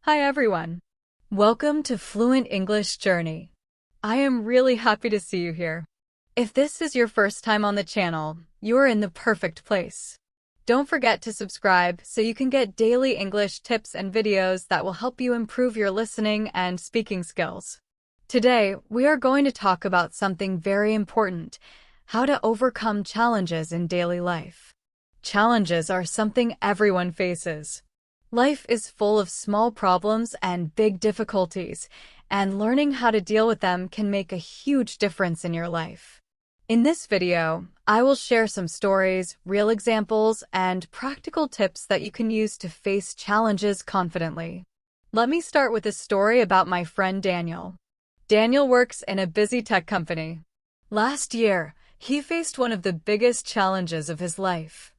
Hi everyone. Welcome to Fluent English Journey. I am really happy to see you here. If this is your first time on the channel, you are in the perfect place. Don't forget to subscribe so you can get daily English tips and videos that will help you improve your listening and speaking skills. Today, we are going to talk about something very important: how to overcome challenges in daily life. Challenges are something everyone faces. Life is full of small problems and big difficulties, and learning how to deal with them can make a huge difference in your life. In this video, I will share some stories, real examples, and practical tips that you can use to face challenges confidently. Let me start with a story about my friend Daniel. Daniel works in a busy tech company. Last year, he faced one of the biggest challenges of his life.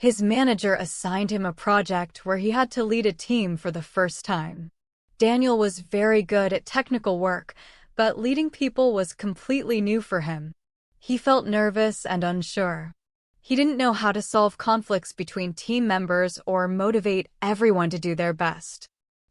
His manager assigned him a project where he had to lead a team for the first time. Daniel was very good at technical work, but leading people was completely new for him. He felt nervous and unsure. He didn't know how to solve conflicts between team members or motivate everyone to do their best.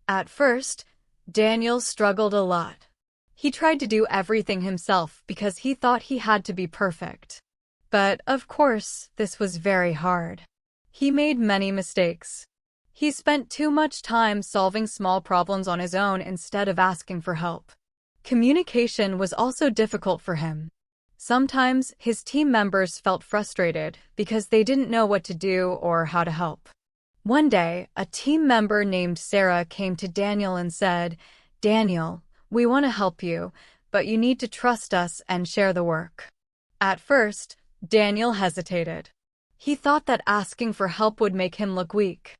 At first, Daniel struggled a lot. He tried to do everything himself because he thought he had to be perfect. But, of course, this was very hard. He made many mistakes. He spent too much time solving small problems on his own instead of asking for help. Communication was also difficult for him. Sometimes his team members felt frustrated because they didn't know what to do or how to help. One day, a team member named Sarah came to Daniel and said, "Daniel, we want to help you, but you need to trust us and share the work." At first, Daniel hesitated. He thought that asking for help would make him look weak.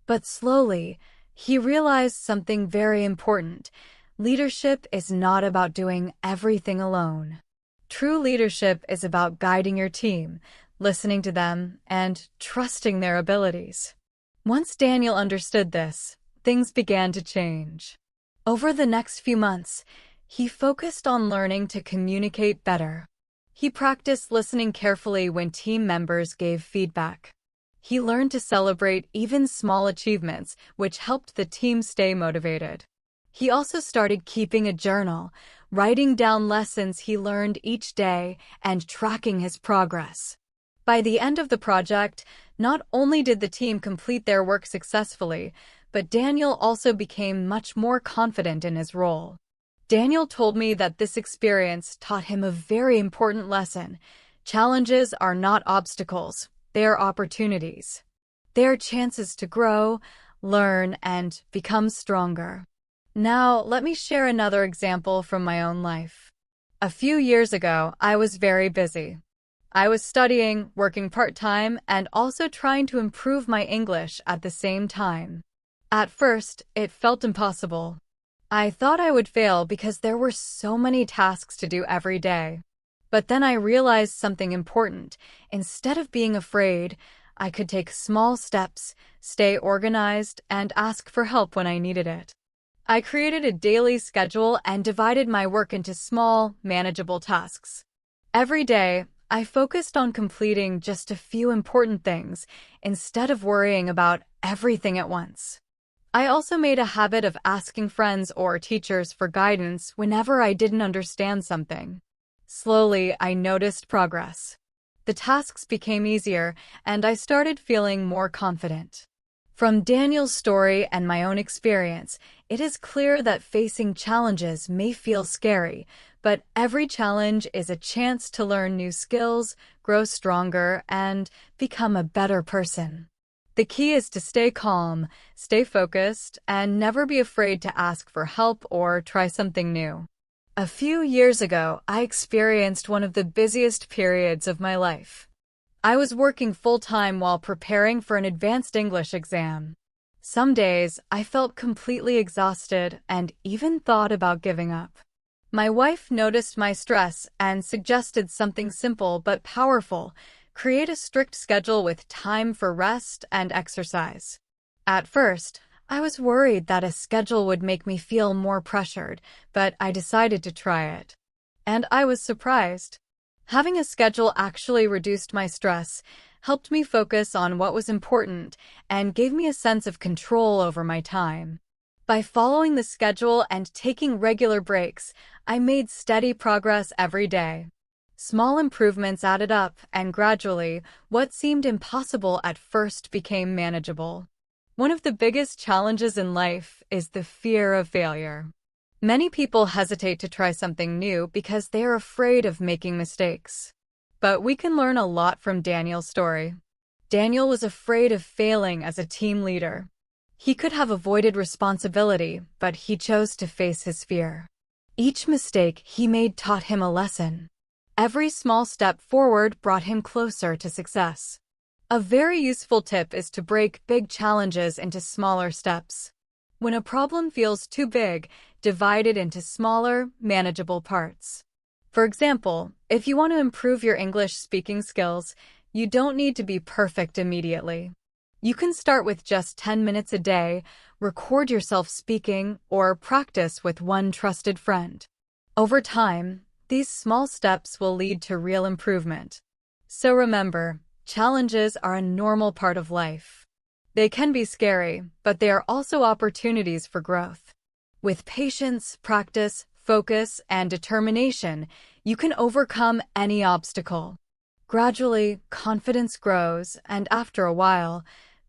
But slowly, he realized something very important. Leadership is not about doing everything alone. True leadership is about guiding your team, listening to them, and trusting their abilities. Once Daniel understood this, things began to change. Over the next few months, he focused on learning to communicate better. He practiced listening carefully when team members gave feedback. He learned to celebrate even small achievements, which helped the team stay motivated. He also started keeping a journal, writing down lessons he learned each day and tracking his progress. By the end of the project, not only did the team complete their work successfully, but Daniel also became much more confident in his role. Daniel told me that this experience taught him a very important lesson. Challenges are not obstacles, they are opportunities. They are chances to grow, learn, and become stronger. Now, let me share another example from my own life. A few years ago, I was very busy. I was studying, working part-time, and also trying to improve my English at the same time. At first, it felt impossible. I thought I would fail because there were so many tasks to do every day. But then I realized something important. Instead of being afraid, I could take small steps, stay organized, and ask for help when I needed it. I created a daily schedule and divided my work into small, manageable tasks. Every day, I focused on completing just a few important things instead of worrying about everything at once. I also made a habit of asking friends or teachers for guidance whenever I didn't understand something. Slowly, I noticed progress. The tasks became easier, and I started feeling more confident. From Daniel's story and my own experience, it is clear that facing challenges may feel scary, but every challenge is a chance to learn new skills, grow stronger, and become a better person. The key is to stay calm, stay focused, and never be afraid to ask for help or try something new. A few years ago, I experienced one of the busiest periods of my life. I was working full-time while preparing for an advanced English exam. Some days, I felt completely exhausted and even thought about giving up. My wife noticed my stress and suggested something simple but powerful: create a strict schedule with time for rest and exercise. At first, I was worried that a schedule would make me feel more pressured, but I decided to try it. And I was surprised. Having a schedule actually reduced my stress, helped me focus on what was important, and gave me a sense of control over my time. By following the schedule and taking regular breaks, I made steady progress every day. Small improvements added up, and gradually, what seemed impossible at first became manageable. One of the biggest challenges in life is the fear of failure. Many people hesitate to try something new because they are afraid of making mistakes. But we can learn a lot from Daniel's story. Daniel was afraid of failing as a team leader. He could have avoided responsibility, but he chose to face his fear. Each mistake he made taught him a lesson. Every small step forward brought him closer to success. A very useful tip is to break big challenges into smaller steps. When a problem feels too big, divide it into smaller, manageable parts. For example, if you want to improve your English speaking skills, you don't need to be perfect immediately. You can start with just 10 minutes a day, record yourself speaking, or practice with one trusted friend. Over time, these small steps will lead to real improvement. So remember, challenges are a normal part of life. They can be scary, but they are also opportunities for growth. With patience, practice, focus, and determination, you can overcome any obstacle. Gradually, confidence grows, and after a while,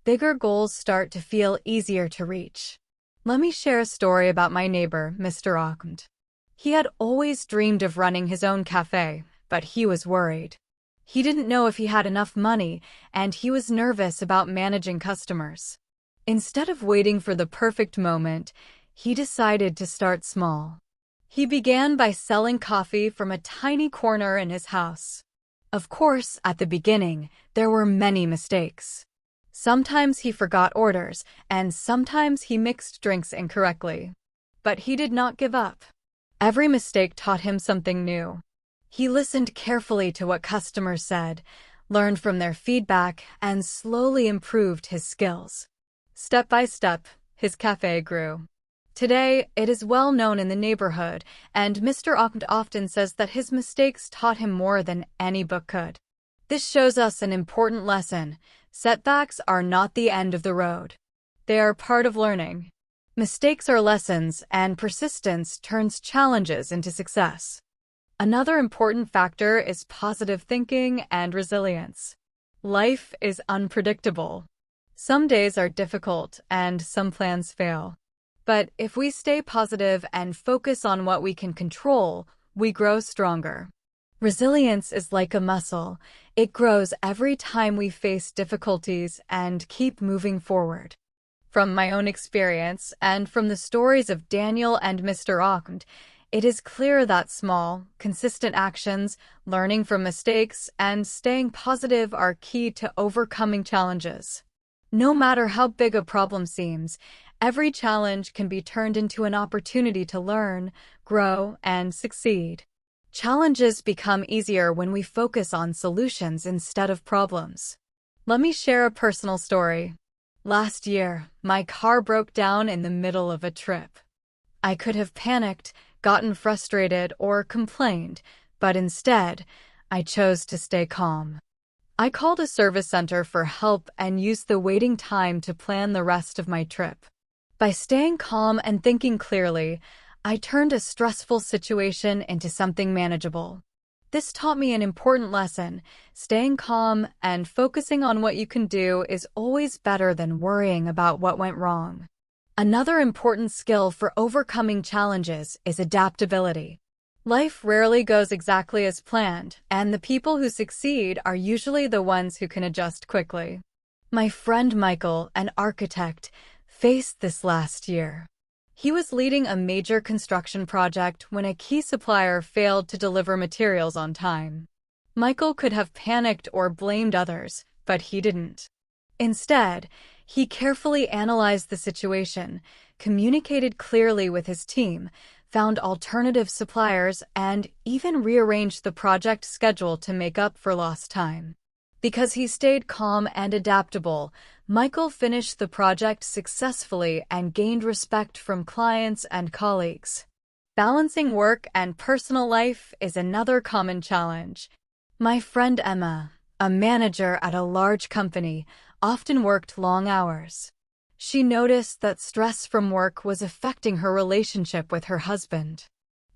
bigger goals start to feel easier to reach. Let me share a story about my neighbor, Mr. Ahmed. He had always dreamed of running his own cafe, but he was worried. He didn't know if he had enough money, and he was nervous about managing customers. Instead of waiting for the perfect moment, he decided to start small. He began by selling coffee from a tiny corner in his house. Of course, at the beginning, there were many mistakes. Sometimes he forgot orders, and sometimes he mixed drinks incorrectly. But he did not give up. Every mistake taught him something new. He listened carefully to what customers said, learned from their feedback, and slowly improved his skills. Step by step, his cafe grew. Today, it is well known in the neighborhood, and Mr. Ahmed often says that his mistakes taught him more than any book could. This shows us an important lesson. Setbacks are not the end of the road. They are part of learning. Mistakes are lessons, and persistence turns challenges into success. Another important factor is positive thinking and resilience. Life is unpredictable. Some days are difficult, and some plans fail. But if we stay positive and focus on what we can control, we grow stronger. Resilience is like a muscle. It grows every time we face difficulties and keep moving forward. From my own experience and from the stories of Daniel and Mr. Ahmed, it is clear that small, consistent actions, learning from mistakes, and staying positive are key to overcoming challenges. No matter how big a problem seems, every challenge can be turned into an opportunity to learn, grow, and succeed. Challenges become easier when we focus on solutions instead of problems. Let me share a personal story. Last year, my car broke down in the middle of a trip. I could have panicked, gotten frustrated, or complained, but instead, I chose to stay calm. I called a service center for help and used the waiting time to plan the rest of my trip. By staying calm and thinking clearly, I turned a stressful situation into something manageable. This taught me an important lesson. Staying calm and focusing on what you can do is always better than worrying about what went wrong. Another important skill for overcoming challenges is adaptability. Life rarely goes exactly as planned, and the people who succeed are usually the ones who can adjust quickly. My friend Michael, an architect, faced this last year. He was leading a major construction project when a key supplier failed to deliver materials on time. Michael could have panicked or blamed others, but he didn't. Instead, he carefully analyzed the situation, communicated clearly with his team, found alternative suppliers, and even rearranged the project schedule to make up for lost time. Because he stayed calm and adaptable, Michael finished the project successfully and gained respect from clients and colleagues. Balancing work and personal life is another common challenge. My friend Emma, a manager at a large company, often worked long hours. She noticed that stress from work was affecting her relationship with her husband.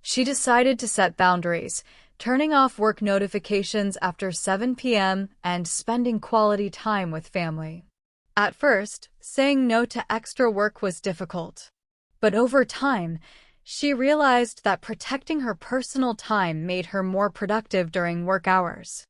She decided to set boundaries, turning off work notifications after 7 p.m. and spending quality time with family. At first, saying no to extra work was difficult. But over time, she realized that protecting her personal time made her more productive during work hours.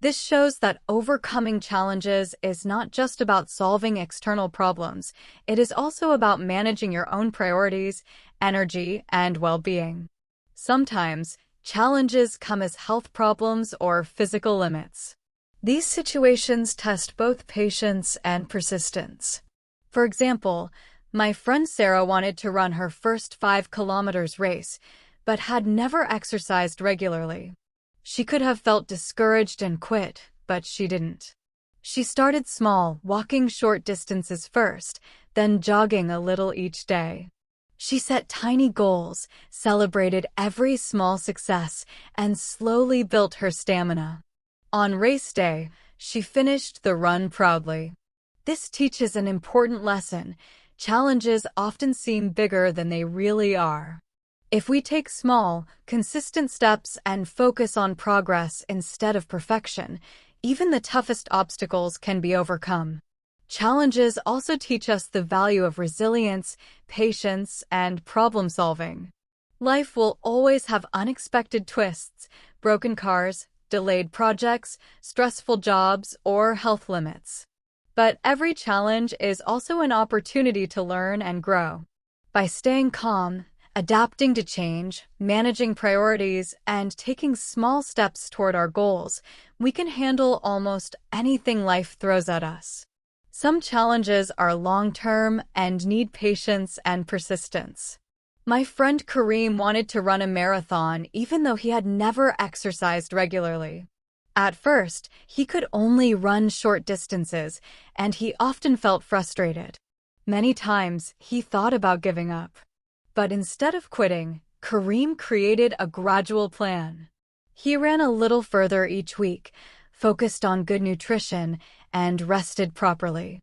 This shows that overcoming challenges is not just about solving external problems, it is also about managing your own priorities, energy, and well-being. Sometimes, challenges come as health problems or physical limits. These situations test both patience and persistence. For example, my friend Sarah wanted to run her first 5 kilometers race, but had never exercised regularly. She could have felt discouraged and quit, but she didn't. She started small, walking short distances first, then jogging a little each day. She set tiny goals, celebrated every small success, and slowly built her stamina. On race day, she finished the run proudly. This teaches an important lesson. Challenges often seem bigger than they really are. If we take small, consistent steps and focus on progress instead of perfection, even the toughest obstacles can be overcome. Challenges also teach us the value of resilience, patience, and problem-solving. Life will always have unexpected twists, broken cars, delayed projects, stressful jobs, or health limits. But every challenge is also an opportunity to learn and grow. By staying calm, adapting to change, managing priorities, and taking small steps toward our goals, we can handle almost anything life throws at us. Some challenges are long-term and need patience and persistence. My friend Kareem wanted to run a marathon even though he had never exercised regularly. At first, he could only run short distances, and he often felt frustrated. Many times, he thought about giving up. But instead of quitting, Kareem created a gradual plan. He ran a little further each week, focused on good nutrition, and rested properly.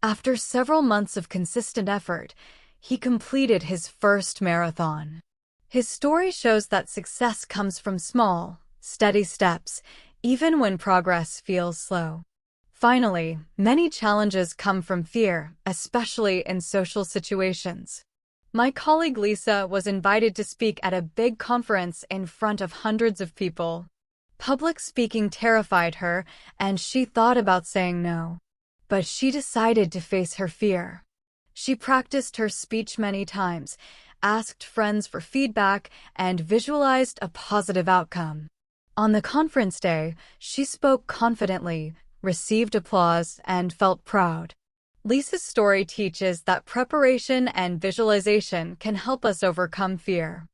After several months of consistent effort, he completed his first marathon. His story shows that success comes from small, steady steps, even when progress feels slow. Finally, many challenges come from fear, especially in social situations. My colleague Lisa was invited to speak at a big conference in front of hundreds of people. Public speaking terrified her, and she thought about saying no. But she decided to face her fear. She practiced her speech many times, asked friends for feedback, and visualized a positive outcome. On the conference day, she spoke confidently, received applause, and felt proud. Lisa's story teaches that preparation and visualization can help us overcome fear.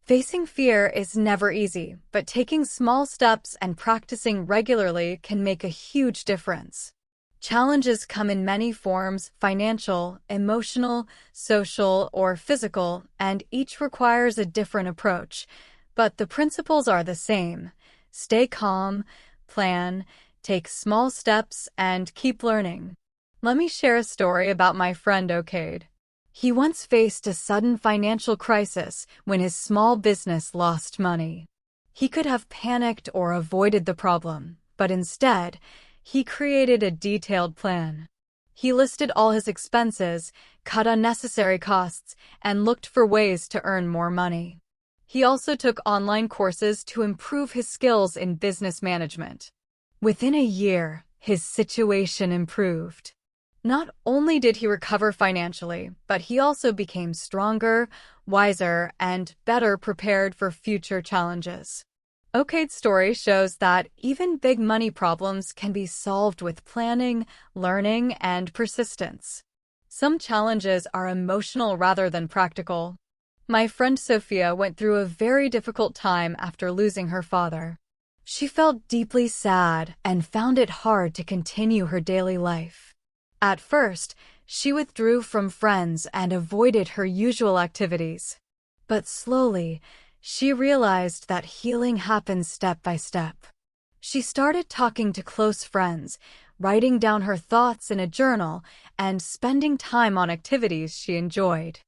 Facing fear is never easy, but taking small steps and practicing regularly can make a huge difference. Challenges come in many forms: financial, emotional, social, or physical, and each requires a different approach. But the principles are the same. Stay calm, plan, take small steps, and keep learning. Let me share a story about my friend Okade. He once faced a sudden financial crisis when his small business lost money. He could have panicked or avoided the problem, but instead, he created a detailed plan. He listed all his expenses, cut unnecessary costs, and looked for ways to earn more money. He also took online courses to improve his skills in business management. Within a year, his situation improved. Not only did he recover financially, but he also became stronger, wiser, and better prepared for future challenges. Okade's story shows that even big money problems can be solved with planning, learning, and persistence. Some challenges are emotional rather than practical. My friend Sophia went through a very difficult time after losing her father. She felt deeply sad and found it hard to continue her daily life. At first, she withdrew from friends and avoided her usual activities. But slowly, she realized that healing happens step by step. She started talking to close friends, writing down her thoughts in a journal, and spending time on activities she enjoyed.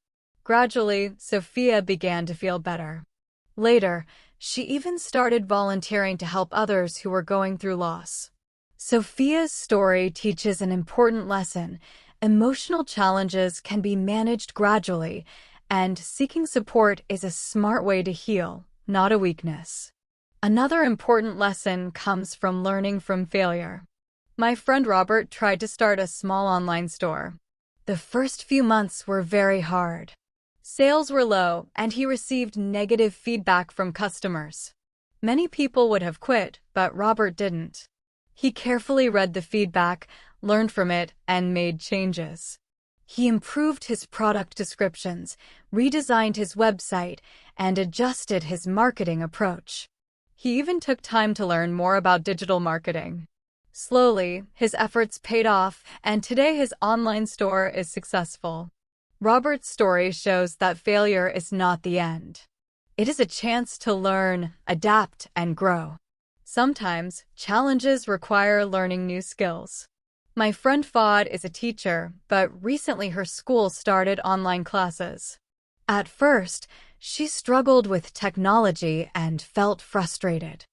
Gradually, Sophia began to feel better. Later, she even started volunteering to help others who were going through loss. Sophia's story teaches an important lesson. Emotional challenges can be managed gradually, and seeking support is a smart way to heal, not a weakness. Another important lesson comes from learning from failure. My friend Robert tried to start a small online store. The first few months were very hard. Sales were low, and he received negative feedback from customers. Many people would have quit, but Robert didn't. He carefully read the feedback, learned from it, and made changes. He improved his product descriptions, redesigned his website, and adjusted his marketing approach. He even took time to learn more about digital marketing. Slowly, his efforts paid off, and today his online store is successful. Robert's story shows that failure is not the end. It is a chance to learn, adapt, and grow. Sometimes, challenges require learning new skills. My friend Fod is a teacher, but recently her school started online classes. At first, she struggled with technology and felt frustrated.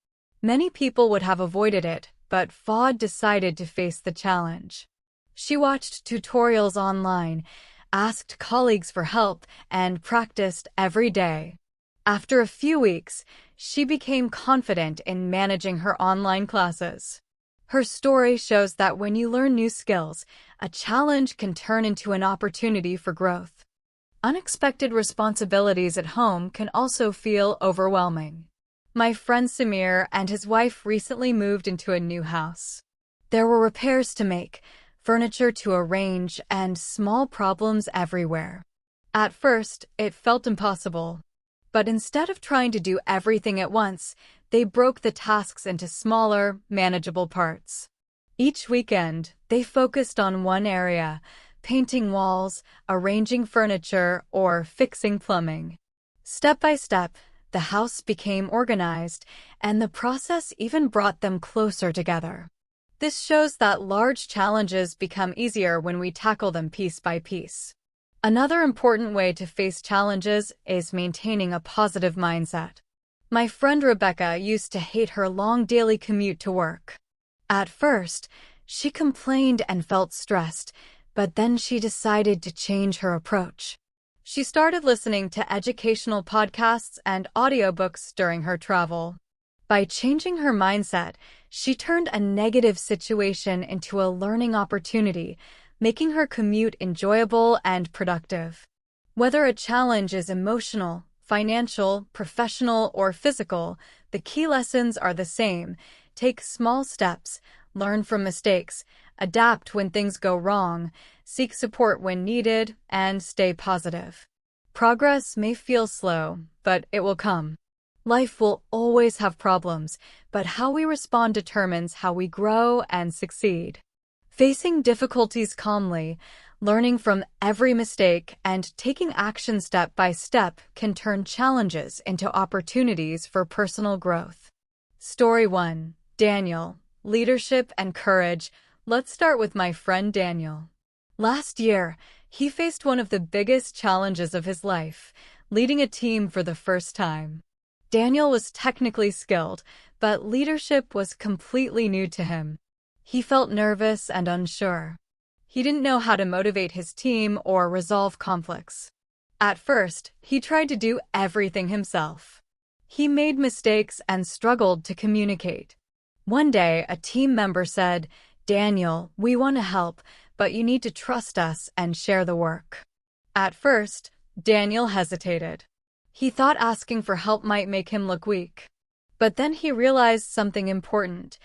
Many people would have avoided it, but Fod decided to face the challenge. She watched tutorials online, asked colleagues for help, and practiced every day. After a few weeks, she became confident in managing her online classes. Her story shows that when you learn new skills, a challenge can turn into an opportunity for growth. Unexpected responsibilities at home can also feel overwhelming. My friend Samir and his wife recently moved into a new house. There were repairs to make, furniture to arrange, and small problems everywhere. At first, it felt impossible. But instead of trying to do everything at once, they broke the tasks into smaller, manageable parts. Each weekend, they focused on one area, painting walls, arranging furniture, or fixing plumbing. Step by step, the house became organized, and the process even brought them closer together. This shows that large challenges become easier when we tackle them piece by piece. Another important way to face challenges is maintaining a positive mindset. My friend Rebecca used to hate her long daily commute to work. At first, she complained and felt stressed, but then she decided to change her approach. She started listening to educational podcasts and audiobooks during her travel. By changing her mindset, she turned a negative situation into a learning opportunity, making her commute enjoyable and productive. Whether a challenge is emotional, financial, professional, or physical, the key lessons are the same. Take small steps, learn from mistakes, adapt when things go wrong, seek support when needed, and stay positive. Progress may feel slow, but it will come. Life will always have problems, but how we respond determines how we grow and succeed. Facing difficulties calmly, learning from every mistake, and taking action step by step can turn challenges into opportunities for personal growth. Story 1. Daniel, Leadership and Courage. Let's start with my friend Daniel. Last year, he faced one of the biggest challenges of his life, leading a team for the first time. Daniel was technically skilled, but leadership was completely new to him. He felt nervous and unsure. He didn't know how to motivate his team or resolve conflicts. At first, he tried to do everything himself. He made mistakes and struggled to communicate. One day, a team member said, "Daniel, we want to help, but you need to trust us and share the work." At first, Daniel hesitated. He thought asking for help might make him look weak. But then he realized something important.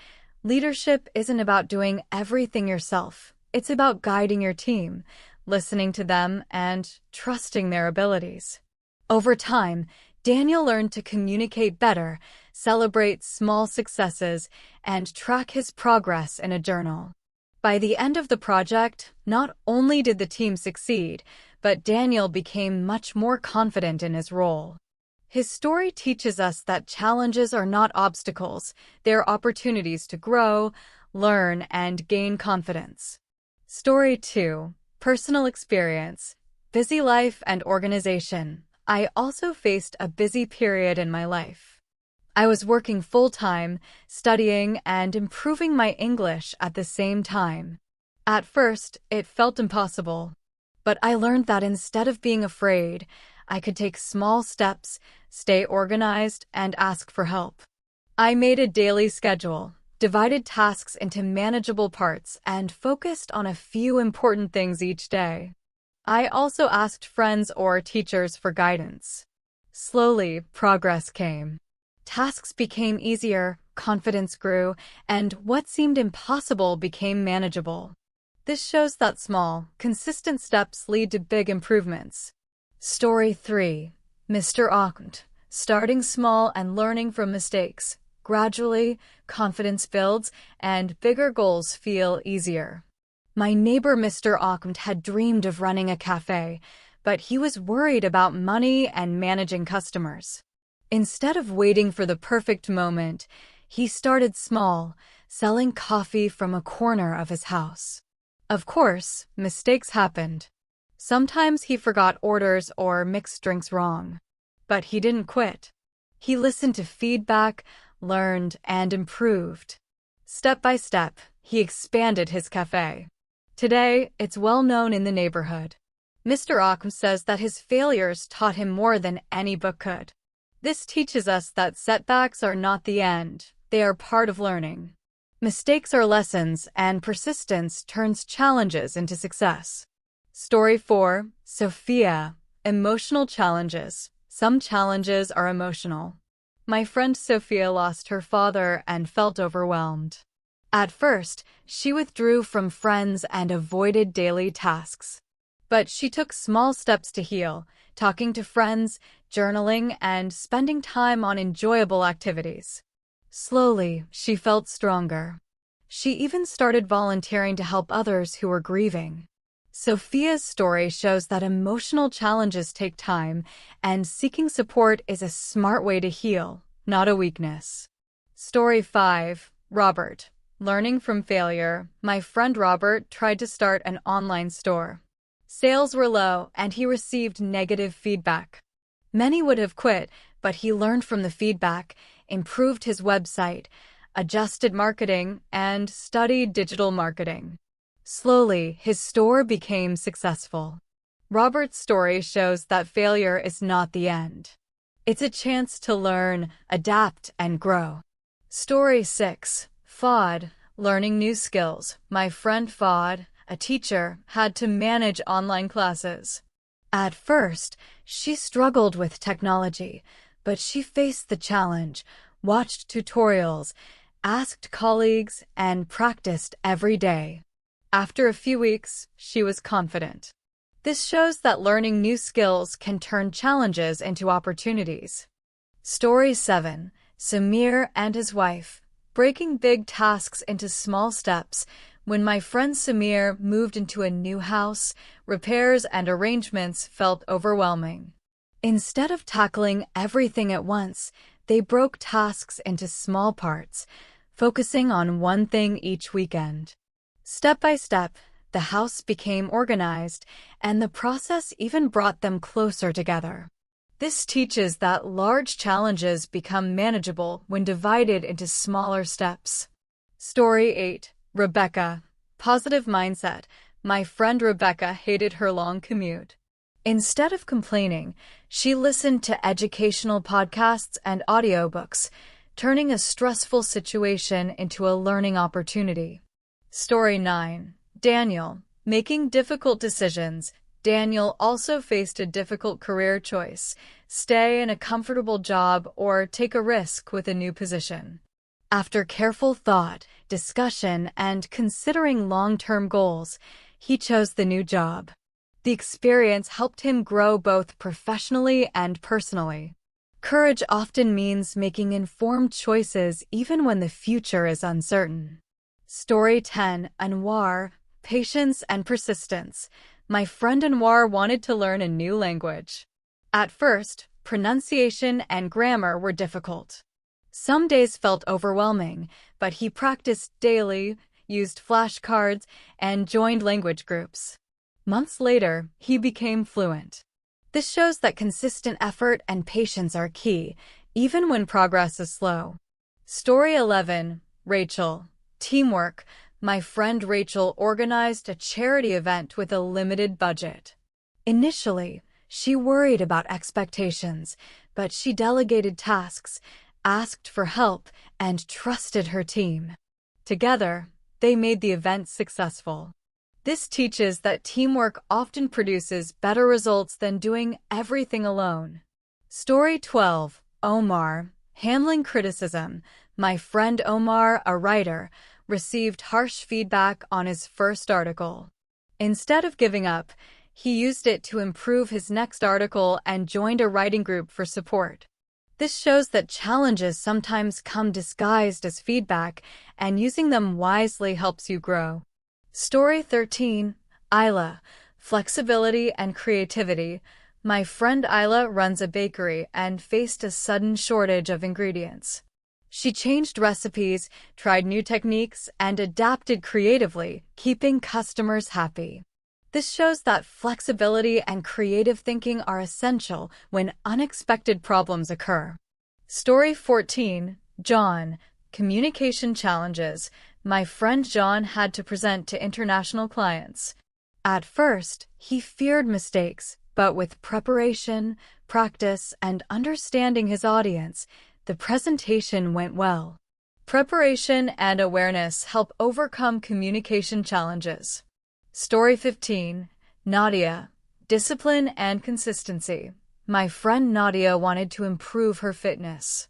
Leadership isn't about doing everything yourself. It's about guiding your team, listening to them, and trusting their abilities. Over time, Daniel learned to communicate better, celebrate small successes, and track his progress in a journal. By the end of the project, not only did the team succeed, but Daniel became much more confident in his role. His story teaches us that challenges are not obstacles, they're opportunities to grow, learn, and gain confidence. Story 2. Personal experience. Busy life and organization. I also faced a busy period in my life. I was working full-time, studying, and improving my English at the same time. At first, it felt impossible, but I learned that instead of being afraid, I could take small steps, stay organized, and ask for help. I made a daily schedule, divided tasks into manageable parts, and focused on a few important things each day. I also asked friends or teachers for guidance. Slowly, progress came. Tasks became easier, confidence grew, and what seemed impossible became manageable. This shows that small, consistent steps lead to big improvements. Story 3. Mr. Auckland. Starting small and learning from mistakes. Gradually, confidence builds, and bigger goals feel easier. My neighbor Mr. Auckland had dreamed of running a cafe, but he was worried about money and managing customers. Instead of waiting for the perfect moment, he started small, selling coffee from a corner of his house. Of course, mistakes happened. Sometimes he forgot orders or mixed drinks wrong. But he didn't quit. He listened to feedback, learned, and improved. Step by step, he expanded his cafe. Today, it's well known in the neighborhood. Mr. Auckland says that his failures taught him more than any book could. This teaches us that setbacks are not the end, they are part of learning. Mistakes are lessons, and persistence turns challenges into success. Story 4. Sophia. Emotional challenges. Some challenges are emotional. My friend Sophia lost her father and felt overwhelmed. At first, she withdrew from friends and avoided daily tasks. But she took small steps to heal, talking to friends, journaling, and spending time on enjoyable activities. Slowly, she felt stronger. She even started volunteering to help others who were grieving. Sophia's story shows that emotional challenges take time, and seeking support is a smart way to heal, not a weakness. Story 5. Robert. Learning from failure. My friend Robert tried to start an online store. Sales were low, and he received negative feedback. Many would have quit, but he learned from the feedback, improved his website, adjusted marketing, and studied digital marketing. Slowly, his store became successful. Robert's story shows that failure is not the end. It's a chance to learn, adapt, and grow. Story 6. Fod. Learning new skills. My friend Fod, a teacher, had to manage online classes. At first, she struggled with technology, but she faced the challenge, watched tutorials, asked colleagues, and practiced every day. After a few weeks, she was confident. This shows that learning new skills can turn challenges into opportunities. Story 7. Samir and his wife. Breaking big tasks into small steps. When my friend Samir moved into a new house, repairs and arrangements felt overwhelming. Instead of tackling everything at once, they broke tasks into small parts, focusing on one thing each weekend. Step by step, the house became organized, and the process even brought them closer together. This teaches that large challenges become manageable when divided into smaller steps. Story 8. Rebecca. Positive mindset. My friend Rebecca hated her long commute. Instead of complaining, she listened to educational podcasts and audiobooks, turning a stressful situation into a learning opportunity. Story 9. Daniel. Making difficult decisions. Daniel also faced a difficult career choice: stay in a comfortable job or take a risk with a new position. After careful thought, discussion, and considering long-term goals, he chose the new job. The experience helped him grow both professionally and personally. Courage often means making informed choices even when the future is uncertain. Story 10. Anwar. Patience and persistence. My friend Anwar wanted to learn a new language. At first, pronunciation and grammar were difficult. Some days felt overwhelming, but he practiced daily, used flashcards, and joined language groups. Months later, he became fluent. This shows that consistent effort and patience are key, even when progress is slow. Story 11. Rachel. Teamwork. My friend Rachel organized a charity event with a limited budget. Initially, she worried about expectations, but she delegated tasks, asked for help, and trusted her team. Together, they made the event successful. This teaches that teamwork often produces better results than doing everything alone. Story 12. Omar. Handling criticism. My friend Omar, a writer, received harsh feedback on his first article. Instead of giving up, he used it to improve his next article and joined a writing group for support. This shows that challenges sometimes come disguised as feedback, and using them wisely helps you grow. Story 13. Isla. Flexibility and creativity. My friend Isla runs a bakery and faced a sudden shortage of ingredients. She changed recipes, tried new techniques, and adapted creatively, keeping customers happy. This shows that flexibility and creative thinking are essential when unexpected problems occur. Story 14. John. Communication challenges. My friend John had to present to international clients. At first, he feared mistakes, but with preparation, practice, and understanding his audience, the presentation went well. Preparation and awareness help overcome communication challenges. Story 15. Nadia. Discipline and consistency. My friend Nadia wanted to improve her fitness.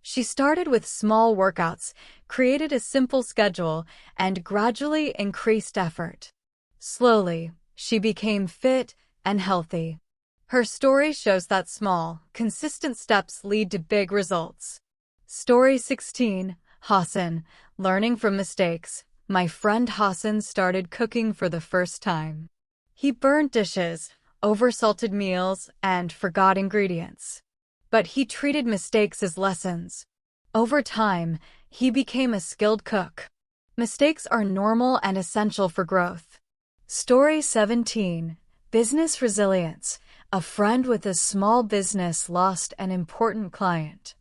She started with small workouts, created a simple schedule, and gradually increased effort. Slowly, she became fit and healthy. Her story shows that small, consistent steps lead to big results. Story 16. Hassan. Learning from mistakes. My friend Hassan started cooking for the first time. He burned dishes, oversalted meals, and forgot ingredients. But he treated mistakes as lessons. Over time, he became a skilled cook. Mistakes are normal and essential for growth. Story 17. Business resilience. A friend with a small business lost an important client.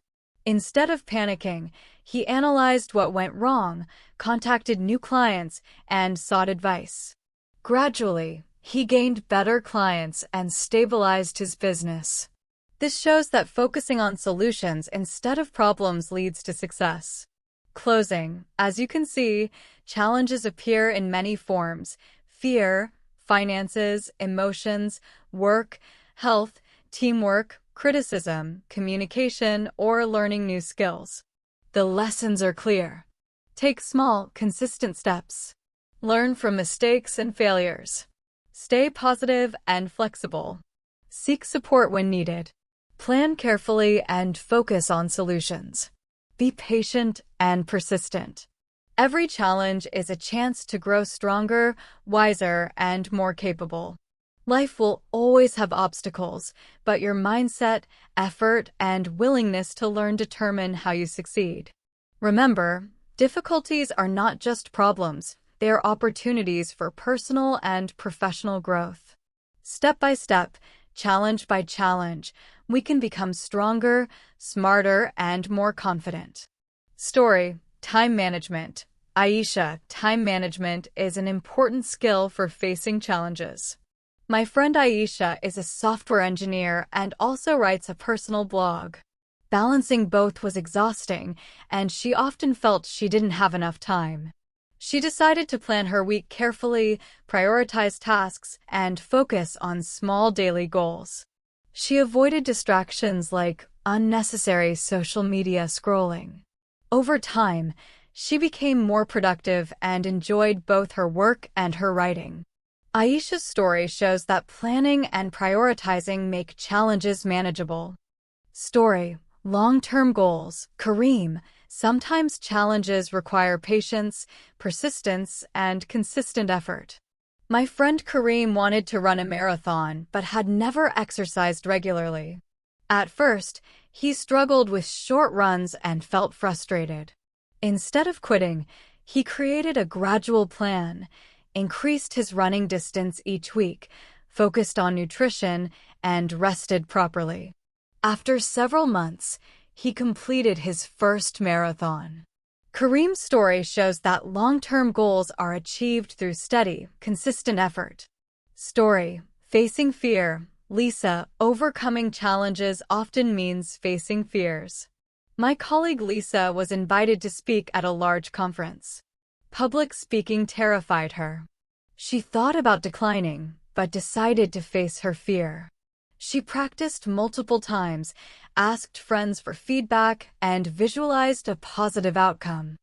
Instead of panicking, he analyzed what went wrong, contacted new clients, and sought advice. Gradually, he gained better clients and stabilized his business. This shows that focusing on solutions instead of problems leads to success. Closing. As you can see, challenges appear in many forms: fear, finances, emotions, work, health, teamwork, criticism, communication, or learning new skills. The lessons are clear. Take small, consistent steps. Learn from mistakes and failures. Stay positive and flexible. Seek support when needed. Plan carefully and focus on solutions. Be patient and persistent. Every challenge is a chance to grow stronger, wiser, and more capable. Life will always have obstacles, but your mindset, effort, and willingness to learn determine how you succeed. Remember, difficulties are not just problems, they are opportunities for personal and professional growth. Step by step, challenge by challenge, we can become stronger, smarter, and more confident. Story: Time management. Aisha. Time management is an important skill for facing challenges. My friend Aisha is a software engineer and also writes a personal blog. Balancing both was exhausting, and she often felt she didn't have enough time. She decided to plan her week carefully, prioritize tasks, and focus on small daily goals. She avoided distractions like unnecessary social media scrolling. Over time, she became more productive and enjoyed both her work and her writing. Aisha's story shows that planning and prioritizing make challenges manageable. Story: Long-term goals. Kareem. Sometimes challenges require patience, persistence, and consistent effort. My friend Kareem wanted to run a marathon but had never exercised regularly. At first, He struggled with short runs and felt frustrated. Instead of quitting, he created a gradual plan, increased his running distance each week, focused on nutrition, and rested properly. After several months, he completed his first marathon. Kareem's story shows that long-term goals are achieved through steady, consistent effort. Story: Facing fear. Lisa, overcoming challenges often means facing fears. My colleague Lisa was invited to speak at a large conference. Public speaking terrified her. She thought about declining, but decided to face her fear. She practiced multiple times, asked friends for feedback, and visualized a positive outcome.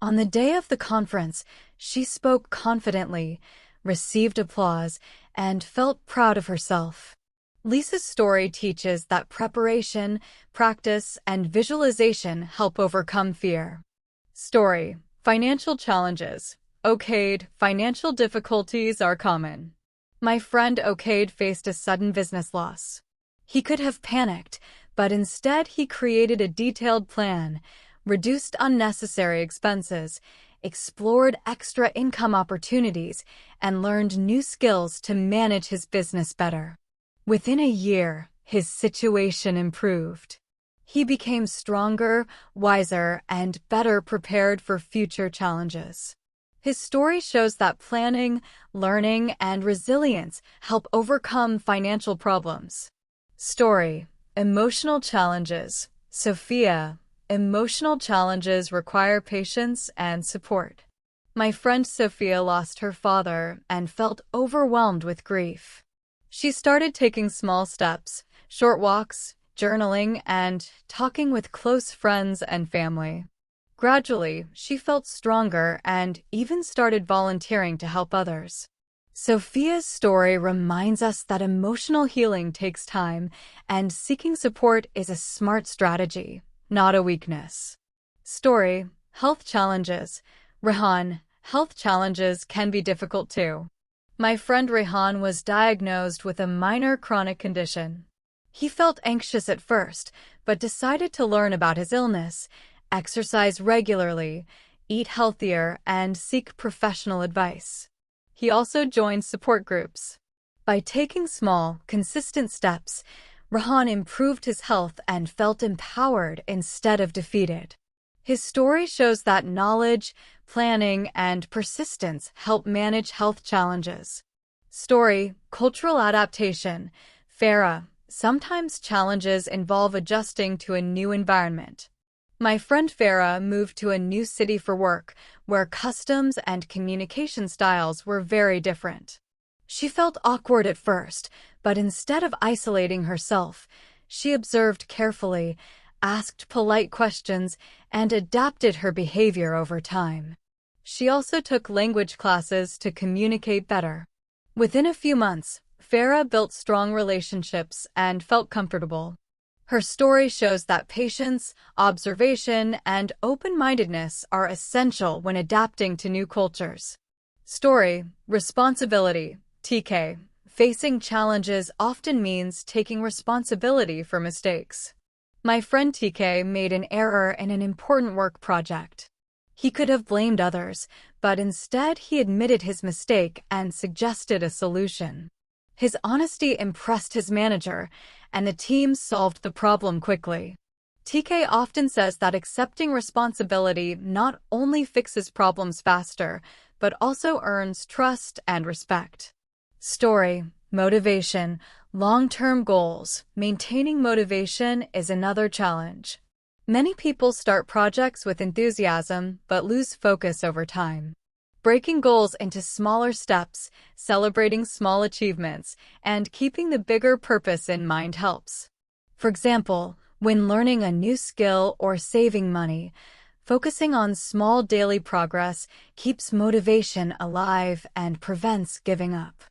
On the day of the conference, she spoke confidently, received applause, and felt proud of herself. Lisa's story teaches that preparation, practice, and visualization help overcome fear. Story: Financial challenges. Okade, financial difficulties are common. My friend Okade faced a sudden business loss. He could have panicked, but instead he created a detailed plan, reduced unnecessary expenses, explored extra income opportunities, and learned new skills to manage his business better. Within a year, his situation improved. He became stronger, wiser, and better prepared for future challenges. His story shows that planning, learning, and resilience help overcome financial problems. Story: Emotional challenges. Sophia, emotional challenges require patience and support. My friend Sophia lost her father and felt overwhelmed with grief. She started taking small steps, short walks, journaling, and talking with close friends and family. Gradually, she felt stronger and even started volunteering to help others. Sophia's story reminds us that emotional healing takes time, and seeking support is a smart strategy, not a weakness. Story: Health challenges. Rehan, health challenges can be difficult too. My friend Rehan was diagnosed with a minor chronic condition. He felt anxious at first, but decided to learn about his illness, exercise regularly, eat healthier, and seek professional advice. He also joined support groups. By taking small, consistent steps, Rehan improved his health and felt empowered instead of defeated. His story shows that knowledge, planning, and persistence help manage health challenges. Story: Cultural adaptation. Farah, sometimes challenges involve adjusting to a new environment. My friend Farah moved to a new city for work, where customs and communication styles were very different. She felt awkward at first, but instead of isolating herself, she observed carefully, asked polite questions, and adapted her behavior over time. She also took language classes to communicate better. Within a few months, Farah built strong relationships and felt comfortable. Her story shows that patience, observation, and open-mindedness are essential when adapting to new cultures. Story: Responsibility. TK, facing challenges often means taking responsibility for mistakes. My friend TK made an error in an important work project. He could have blamed others, but instead he admitted his mistake and suggested a solution. His honesty impressed his manager, and the team solved the problem quickly. TK often says that accepting responsibility not only fixes problems faster, but also earns trust and respect. Story: Motivation. Long-term goals. Maintaining motivation is another challenge. Many people start projects with enthusiasm, but lose focus over time. Breaking goals into smaller steps, celebrating small achievements, and keeping the bigger purpose in mind helps. For example, when learning a new skill or saving money, focusing on small daily progress keeps motivation alive and prevents giving up.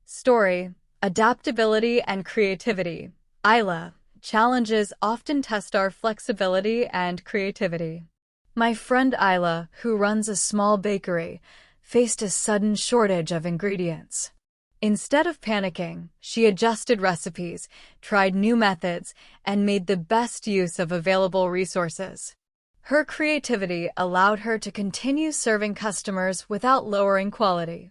Story: Adaptability and creativity. Isla, challenges often test our flexibility and creativity. My friend Isla, who runs a small bakery, faced a sudden shortage of ingredients. Instead of panicking, she adjusted recipes, tried new methods, and made the best use of available resources. Her creativity allowed her to continue serving customers without lowering quality.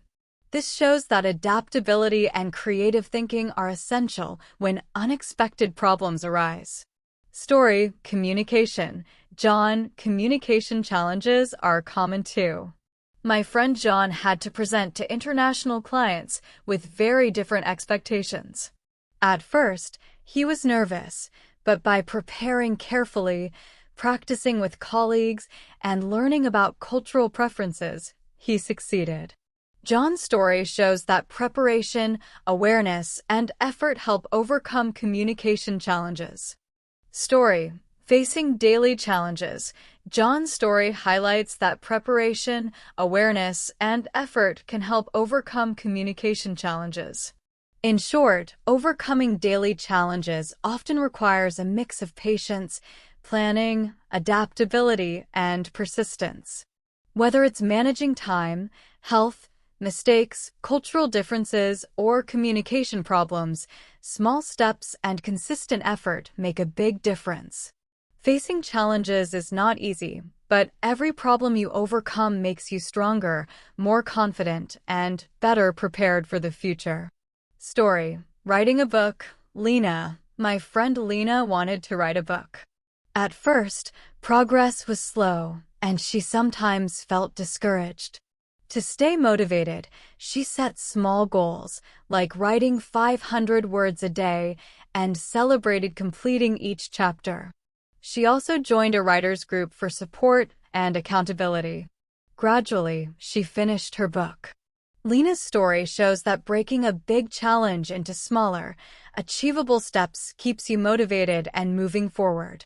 This shows that adaptability and creative thinking are essential when unexpected problems arise. Story, communication. John, communication challenges are common too. My friend John had to present to international clients with very different expectations. At first, he was nervous, but by preparing carefully, practicing with colleagues, and learning about cultural preferences, he succeeded. John's story shows that preparation, awareness, and effort help overcome communication challenges. Story, facing daily challenges. John's story highlights that preparation, awareness, and effort can help overcome communication challenges. In short, overcoming daily challenges often requires a mix of patience, planning, adaptability, and persistence. Whether it's managing time, health, mistakes, cultural differences, or communication problems, small steps and consistent effort make a big difference. Facing challenges is not easy, but every problem you overcome makes you stronger, more confident, and better prepared for the future. Story, writing a book. Lena, my friend Lena wanted to write a book. At first, progress was slow, and she sometimes felt discouraged. To stay motivated, she set small goals, like writing 500 words a day, and celebrated completing each chapter. She also joined a writers' group for support and accountability. Gradually, she finished her book. Lena's story shows that breaking a big challenge into smaller, achievable steps keeps you motivated and moving forward.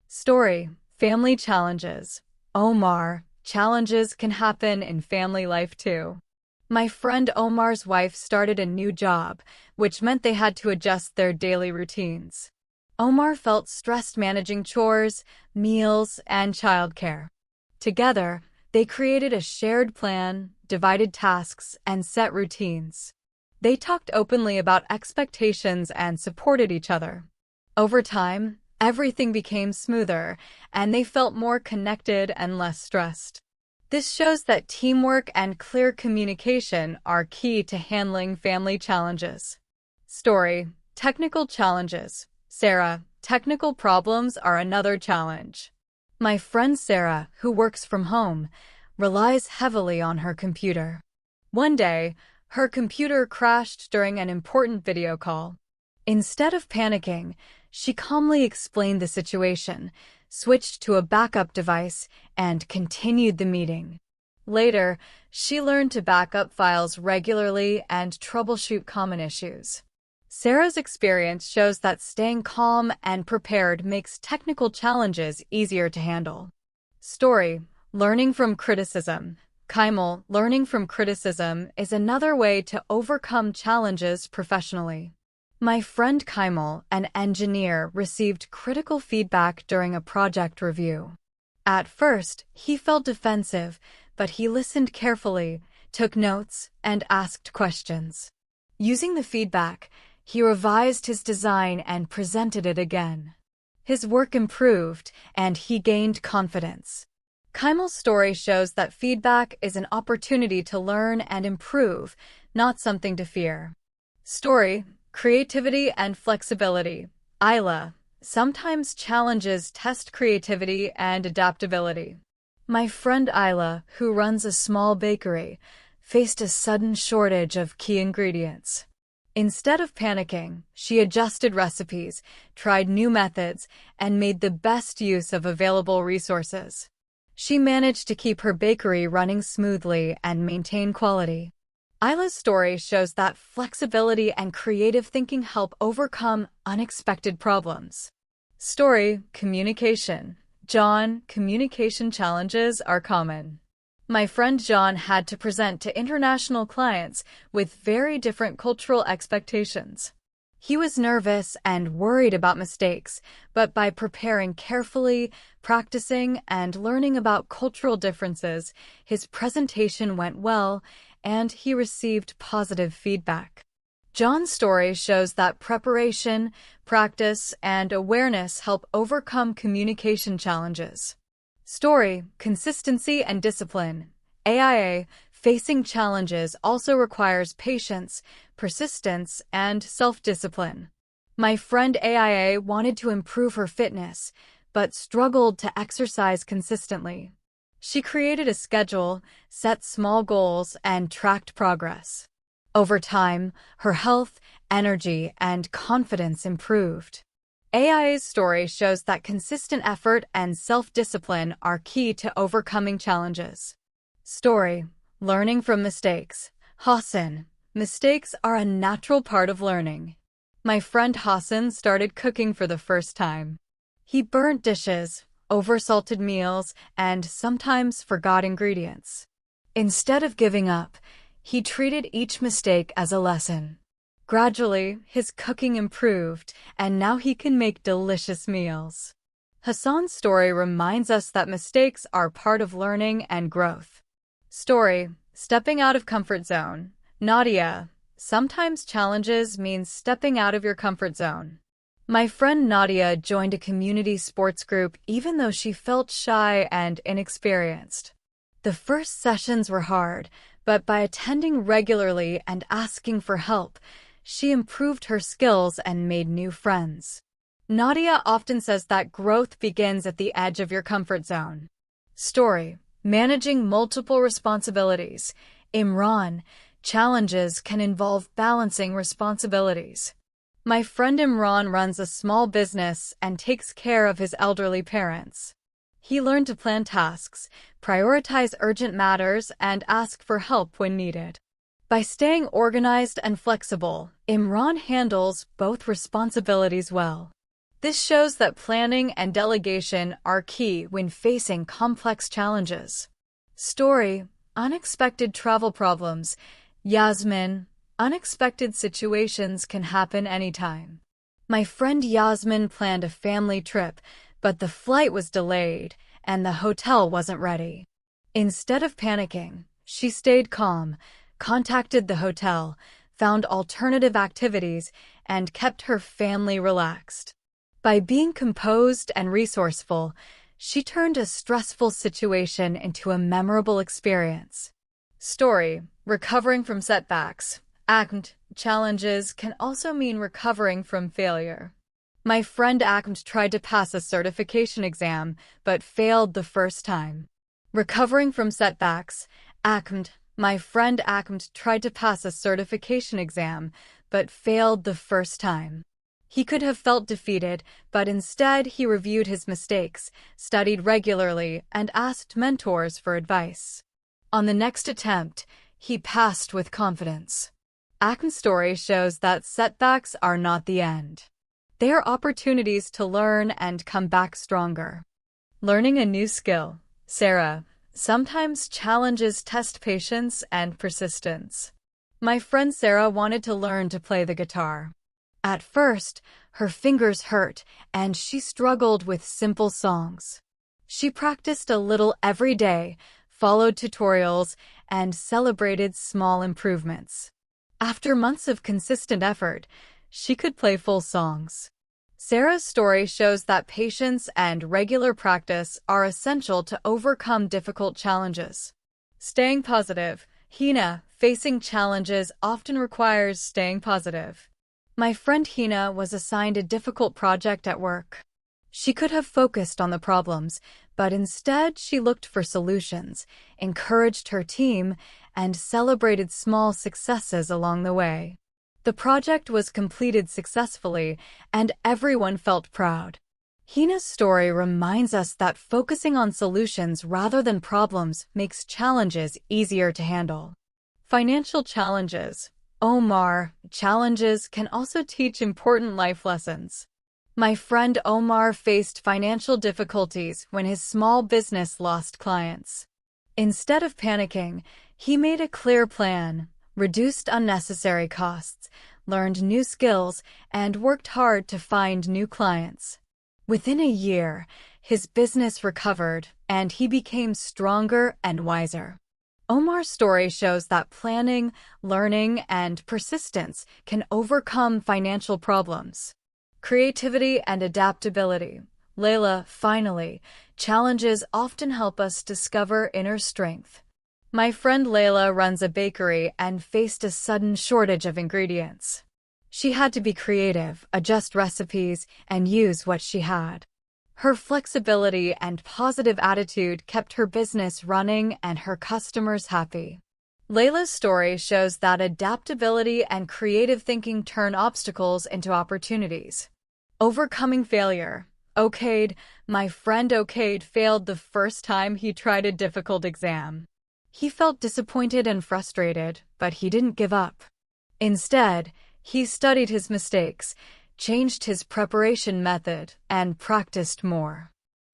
Story, family challenges. Omar, challenges can happen in family life too. My friend Omar's wife started a new job, which meant they had to adjust their daily routines. Omar felt stressed managing chores, meals, and childcare. Together, they created a shared plan, divided tasks, and set routines. They talked openly about expectations and supported each other. Over time, everything became smoother, and they felt more connected and less stressed. This shows that teamwork and clear communication are key to handling family challenges. Story, technical challenges. Sarah, technical problems are another challenge. My friend Sarah, who works from home, relies heavily on her computer. One day, her computer crashed during an important video call. Instead of panicking, she calmly explained the situation, switched to a backup device, and continued the meeting. Later, she learned to back up files regularly and troubleshoot common issues. Sarah's experience shows that staying calm and prepared makes technical challenges easier to handle. Story, learning from criticism. Kaimel, learning from criticism is another way to overcome challenges professionally. My friend Kaimel, an engineer, received critical feedback during a project review. At first, he felt defensive, but he listened carefully, took notes, and asked questions. Using the feedback, he revised his design and presented it again. His work improved, and he gained confidence. Kaimel's story shows that feedback is an opportunity to learn and improve, not something to fear. Story, creativity and flexibility. Isla, sometimes challenges test creativity and adaptability. My friend Isla, who runs a small bakery, faced a sudden shortage of key ingredients. Instead of panicking, she adjusted recipes, tried new methods, and made the best use of available resources. She managed to keep her bakery running smoothly and maintain quality. Isla's story shows that flexibility and creative thinking help overcome unexpected problems. Story, communication. John, communication challenges are common. My friend John had to present to international clients with very different cultural expectations. He was nervous and worried about mistakes, but by preparing carefully, practicing, and learning about cultural differences, his presentation went well, and he received positive feedback. John's story shows that preparation, practice, and awareness help overcome communication challenges. Story, consistency, and discipline. AIA, facing challenges also requires patience, persistence, and self-discipline. My friend AIA wanted to improve her fitness, but struggled to exercise consistently. She created a schedule, set small goals, and tracked progress. Over time, her health, energy, and confidence improved. AIA's story shows that consistent effort and self-discipline are key to overcoming challenges. Story, learning from mistakes. Hassan, mistakes are a natural part of learning. My friend Hassan started cooking for the first time. He burnt dishes, oversalted meals, and sometimes forgot ingredients. Instead of giving up, he treated each mistake as a lesson. Gradually, his cooking improved, and now he can make delicious meals. Hassan's story reminds us that mistakes are part of learning and growth. Story, stepping out of comfort zone. Nadia, sometimes challenges mean stepping out of your comfort zone. My friend Nadia joined a community sports group even though she felt shy and inexperienced. The first sessions were hard, but by attending regularly and asking for help, she improved her skills and made new friends. Nadia often says that growth begins at the edge of your comfort zone. Story, managing multiple responsibilities. Imran, challenges can involve balancing responsibilities. My friend Imran runs a small business and takes care of his elderly parents. He learned to plan tasks, prioritize urgent matters, and ask for help when needed. By staying organized and flexible, Imran handles both responsibilities well. This shows that planning and delegation are key when facing complex challenges. Story, unexpected travel problems. Yasmin, unexpected situations can happen anytime. My friend Yasmin planned a family trip, but the flight was delayed and the hotel wasn't ready. Instead of panicking, she stayed calm, contacted the hotel, found alternative activities, and kept her family relaxed. By being composed and resourceful, she turned a stressful situation into a memorable experience. Story, recovering from setbacks. Challenges can also mean recovering from failure. My friend Ahmed tried to pass a certification exam, but failed the first time. Recovering from setbacks. My friend Ahmed tried to pass a certification exam, but failed the first time. He could have felt defeated, but instead he reviewed his mistakes, studied regularly, and asked mentors for advice. On the next attempt, he passed with confidence. Ahmed's story shows that setbacks are not the end. They are opportunities to learn and come back stronger. Learning a new skill. Sarah, sometimes challenges test patience and persistence. My friend Sarah wanted to learn to play the guitar. At first, her fingers hurt, and she struggled with simple songs. She practiced a little every day, followed tutorials, and celebrated small improvements. After months of consistent effort, she could play full songs. Sarah's story shows that patience and regular practice are essential to overcome difficult challenges. Staying positive. Hina, facing challenges often requires staying positive. My friend Hina was assigned a difficult project at work. She could have focused on the problems, but instead she looked for solutions, encouraged her team, and celebrated small successes along the way. The project was completed successfully, and everyone felt proud. Hina's story reminds us that focusing on solutions rather than problems makes challenges easier to handle. Financial challenges. Omar, challenges can also teach important life lessons. My friend Omar faced financial difficulties when his small business lost clients. Instead of panicking, he made a clear plan, reduced unnecessary costs, learned new skills, and worked hard to find new clients. Within a year, his business recovered, and he became stronger and wiser. Omar's story shows that planning, learning, and persistence can overcome financial problems. Creativity and adaptability. Layla, finally, challenges often help us discover inner strength. My friend Layla runs a bakery and faced a sudden shortage of ingredients. She had to be creative, adjust recipes, and use what she had. Her flexibility and positive attitude kept her business running and her customers happy. Layla's story shows that adaptability and creative thinking turn obstacles into opportunities. Overcoming failure. My friend Okade failed the first time he tried a difficult exam. He felt disappointed and frustrated, but he didn't give up. Instead, he studied his mistakes, changed his preparation method, and practiced more.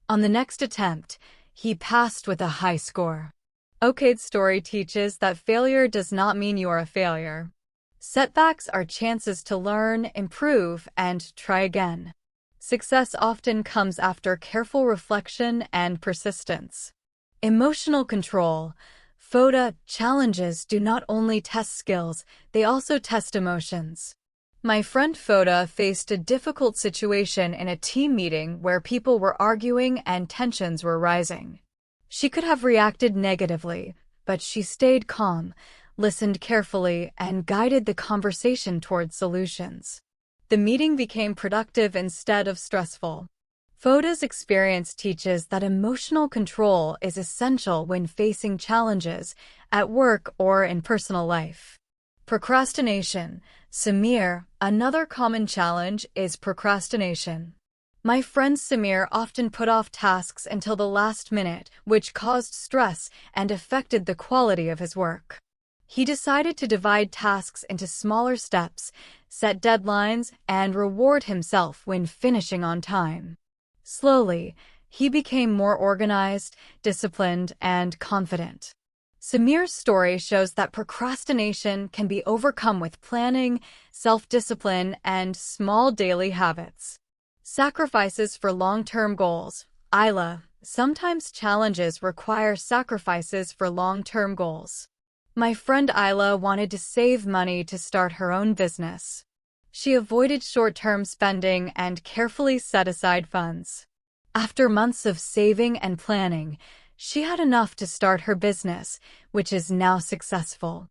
On the next attempt, he passed with a high score. Okade's story teaches that failure does not mean you are a failure. Setbacks are chances to learn, improve, and try again. Success often comes after careful reflection and persistence. Emotional control. FODA challenges do not only test skills, they also test emotions. My friend Foda faced a difficult situation in a team meeting where people were arguing and tensions were rising. She could have reacted negatively, but she stayed calm, listened carefully, and guided the conversation towards solutions. The meeting became productive instead of stressful. Foda's experience teaches that emotional control is essential when facing challenges at work or in personal life. Procrastination. Samir, another common challenge is procrastination. My friend Samir often put off tasks until the last minute, which caused stress and affected the quality of his work. He decided to divide tasks into smaller steps, set deadlines, and reward himself when finishing on time. Slowly, he became more organized, disciplined, and confident. Samir's story shows that procrastination can be overcome with planning, self-discipline, and small daily habits. Sacrifices for long-term goals. Isla, sometimes challenges require sacrifices for long-term goals. My friend Isla wanted to save money to start her own business. She avoided short-term spending and carefully set aside funds. After months of saving and planning, she had enough to start her business, which is now successful.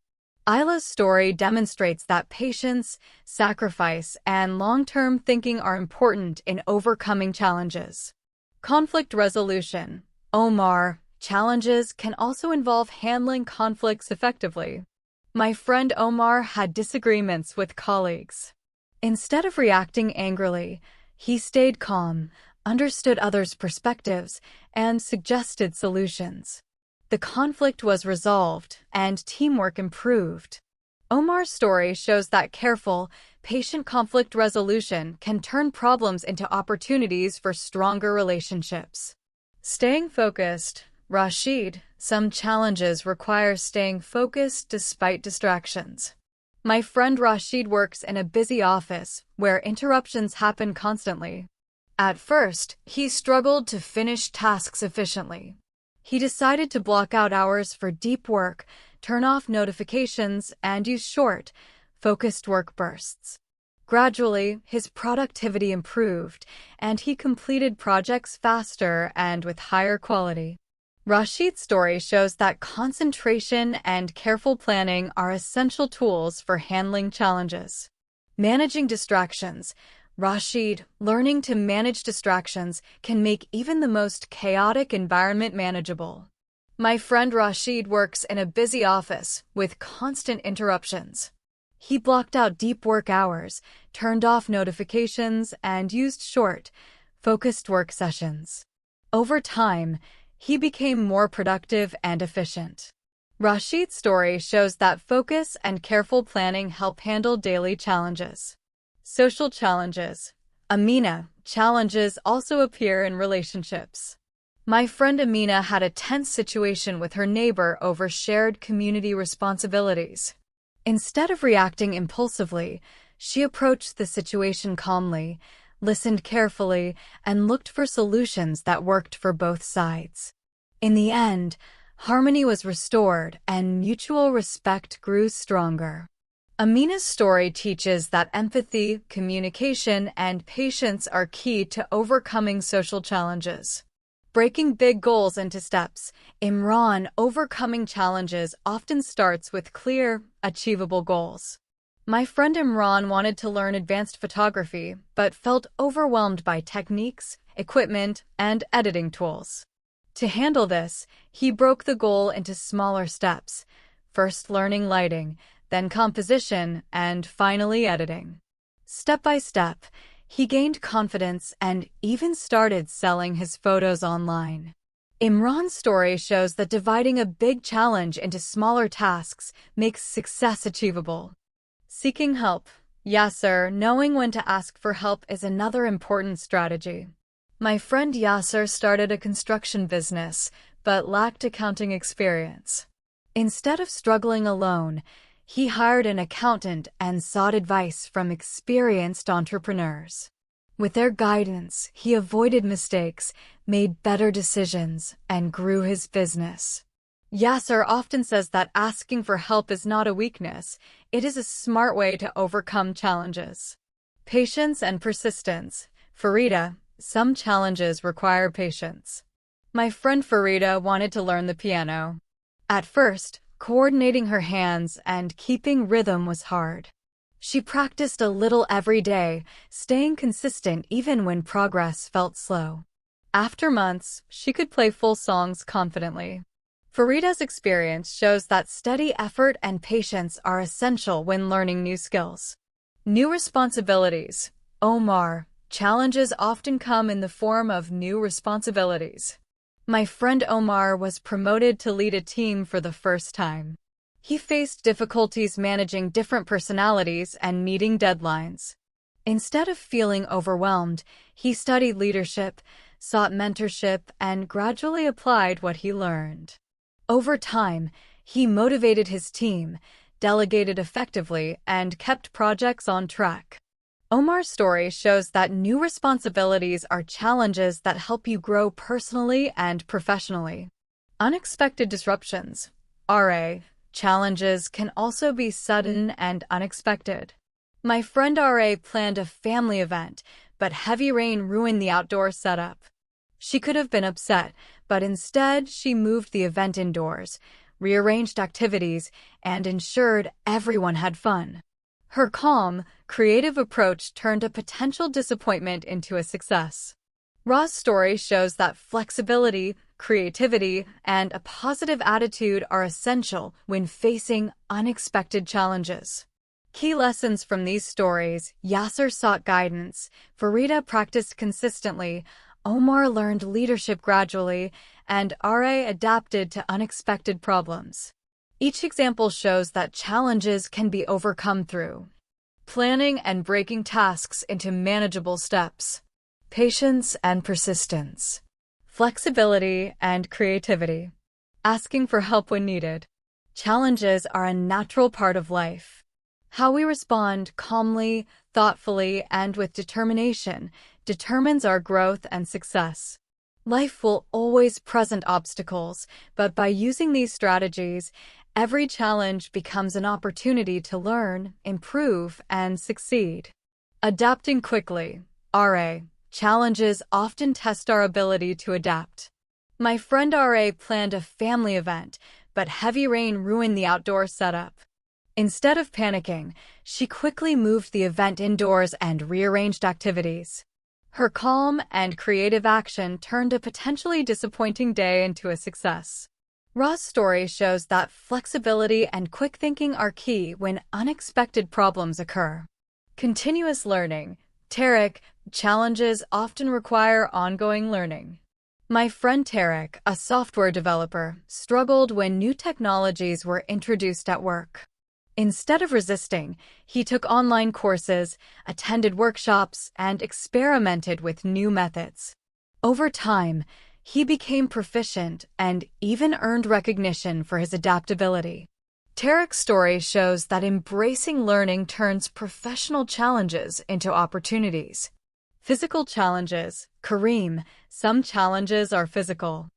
Isla's story demonstrates that patience, sacrifice, and long-term thinking are important in overcoming challenges. Conflict resolution. Omar, challenges can also involve handling conflicts effectively. My friend Omar had disagreements with colleagues. Instead of reacting angrily, he stayed calm, understood others' perspectives, and suggested solutions. The conflict was resolved, and teamwork improved. Omar's story shows that careful, patient conflict resolution can turn problems into opportunities for stronger relationships. Staying focused. Rashid, some challenges require staying focused despite distractions. My friend Rashid works in a busy office where interruptions happen constantly. At first, he struggled to finish tasks efficiently. He decided to block out hours for deep work, turn off notifications, and use short, focused work bursts. Gradually, his productivity improved, and he completed projects faster and with higher quality. Rashid's story shows that concentration and careful planning are essential tools for handling challenges. Managing distractions. Rashid, learning to manage distractions can make even the most chaotic environment manageable. My friend Rashid works in a busy office with constant interruptions. He blocked out deep work hours, turned off notifications, and used short, focused work sessions. Over time, he became more productive and efficient. Rashid's story shows that focus and careful planning help handle daily challenges. Social challenges. Amina, challenges also appear in relationships. My friend Amina had a tense situation with her neighbor over shared community responsibilities. Instead of reacting impulsively, she approached the situation calmly, listened carefully, and looked for solutions that worked for both sides. In the end, Harmony was restored, and mutual respect grew stronger. Amina's story teaches that empathy, communication, and patience are key to overcoming social challenges. Breaking big goals into steps, Imran overcoming challenges often starts with clear, achievable goals. My friend Imran wanted to learn advanced photography, but felt overwhelmed by techniques, equipment, and editing tools. To handle this, he broke the goal into smaller steps, first learning lighting, then composition, and finally editing. Step by step, he gained confidence and even started selling his photos online. Imran's story shows that dividing a big challenge into smaller tasks makes success achievable. Seeking help. Yasser, knowing when to ask for help is another important strategy. My friend Yasser started a construction business, but lacked accounting experience. Instead of struggling alone, he hired an accountant and sought advice from experienced entrepreneurs. With their guidance, he avoided mistakes, made better decisions, and grew his business. Yasser often says that asking for help is not a weakness, it is a smart way to overcome challenges. Patience and persistence. Farida, some challenges require patience. My friend Farida wanted to learn the piano. At first, coordinating her hands and keeping rhythm was hard. She practiced a little every day, staying consistent even when progress felt slow. After months, she could play full songs confidently. Farida's experience shows that steady effort and patience are essential when learning new skills. New responsibilities. Omar, challenges often come in the form of new responsibilities. My friend Omar was promoted to lead a team for the first time. He faced difficulties managing different personalities and meeting deadlines. Instead of feeling overwhelmed, he studied leadership, sought mentorship, and gradually applied what he learned. Over time, he motivated his team, delegated effectively, and kept projects on track. Omar's story shows that new responsibilities are challenges that help you grow personally and professionally. Unexpected disruptions. RA. Challenges can also be sudden and unexpected. My friend RA planned a family event, but heavy rain ruined the outdoor setup. She could have been upset, but instead she moved the event indoors, rearranged activities, and ensured everyone had fun. Her calm, creative approach turned a potential disappointment into a success. Ra's story shows that flexibility, creativity, and a positive attitude are essential when facing unexpected challenges. Key lessons from these stories. Yasser sought guidance, Farida practiced consistently, Omar learned leadership gradually, and RA adapted to unexpected problems. Each example shows that challenges can be overcome through planning and breaking tasks into manageable steps, patience and persistence, flexibility and creativity, asking for help when needed. Challenges are a natural part of life. How we respond calmly, thoughtfully, and with determination determines our growth and success. Life will always present obstacles, but by using these strategies, every challenge becomes an opportunity to learn, improve, and succeed. Adapting quickly. RA. Challenges often test our ability to adapt. My friend RA planned a family event, but heavy rain ruined the outdoor setup. Instead of panicking, she quickly moved the event indoors and rearranged activities. Her calm and creative action turned a potentially disappointing day into a success. Ra's story shows that flexibility and quick thinking are key when unexpected problems occur. Continuous learning. Tarek, challenges often require ongoing learning. My friend Tarek, a software developer, struggled when new technologies were introduced at work. Instead of resisting, he took online courses, attended workshops, and experimented with new methods. Over time, he became proficient and even earned recognition for his adaptability. Tarek's story shows that embracing learning turns professional challenges into opportunities. Physical challenges. Kareem, some challenges are physical.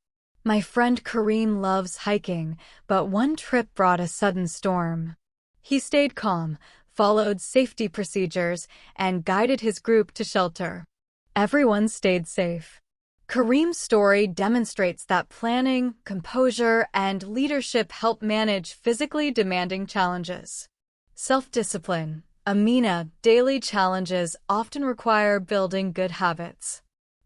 My friend Kareem loves hiking, but one trip brought a sudden storm. He stayed calm, followed safety procedures, and guided his group to shelter. Everyone stayed safe. Kareem's story demonstrates that planning, composure, and leadership help manage physically demanding challenges. Self-discipline. Amina, daily challenges often require building good habits.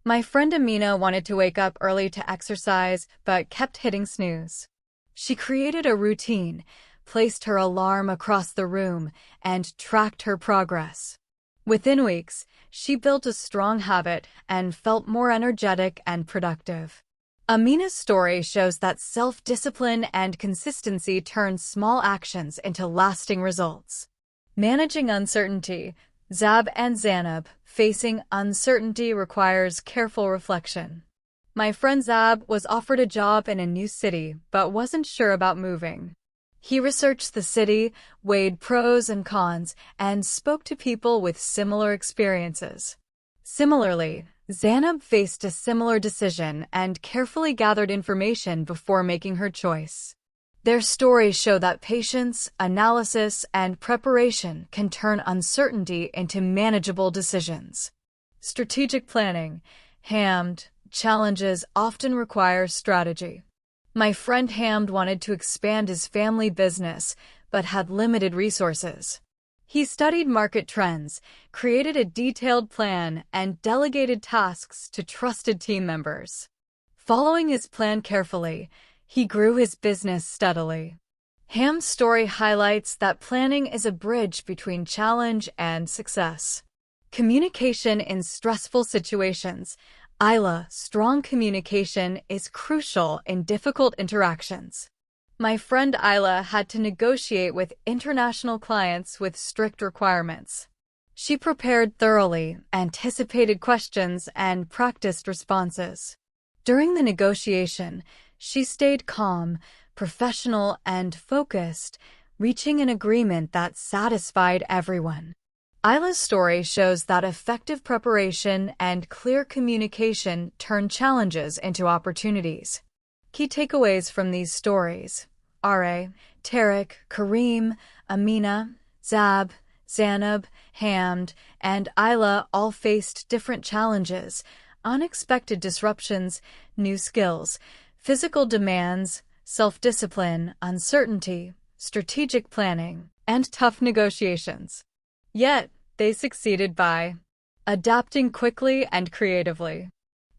My friend Amina wanted to wake up early to exercise, but kept hitting snooze. She created a routine, placed her alarm across the room, and tracked her progress. Within weeks, she built a strong habit and felt more energetic and productive. Amina's story shows that self-discipline and consistency turn small actions into lasting results. Managing uncertainty. Zab and Zanab, facing uncertainty requires careful reflection. My friend Zab was offered a job in a new city but wasn't sure about moving. He researched the city, weighed pros and cons, and spoke to people with similar experiences. Similarly, Zanab faced a similar decision and carefully gathered information before making her choice. Their stories show that patience, analysis, and preparation can turn uncertainty into manageable decisions. Strategic planning. Hamd, challenges often require strategy. My friend Hamd wanted to expand his family business, but had limited resources. He studied market trends, created a detailed plan, and delegated tasks to trusted team members. Following his plan carefully, he grew his business steadily. Ham's story highlights that planning is a bridge between challenge and success. Communication in stressful situations. Isla, strong communication is crucial in difficult interactions. My friend Isla had to negotiate with international clients with strict requirements. She prepared thoroughly, anticipated questions, and practiced responses. During the negotiation, she stayed calm, professional, and focused, reaching an agreement that satisfied everyone. Isla's story shows that effective preparation and clear communication turn challenges into opportunities. Key takeaways from these stories. Ara, Tariq, Kareem, Amina, Zab, Zanab, Hamd, and Isla all faced different challenges, unexpected disruptions, new skills, physical demands, self-discipline, uncertainty, strategic planning, and tough negotiations. Yet, they succeeded by adapting quickly and creatively,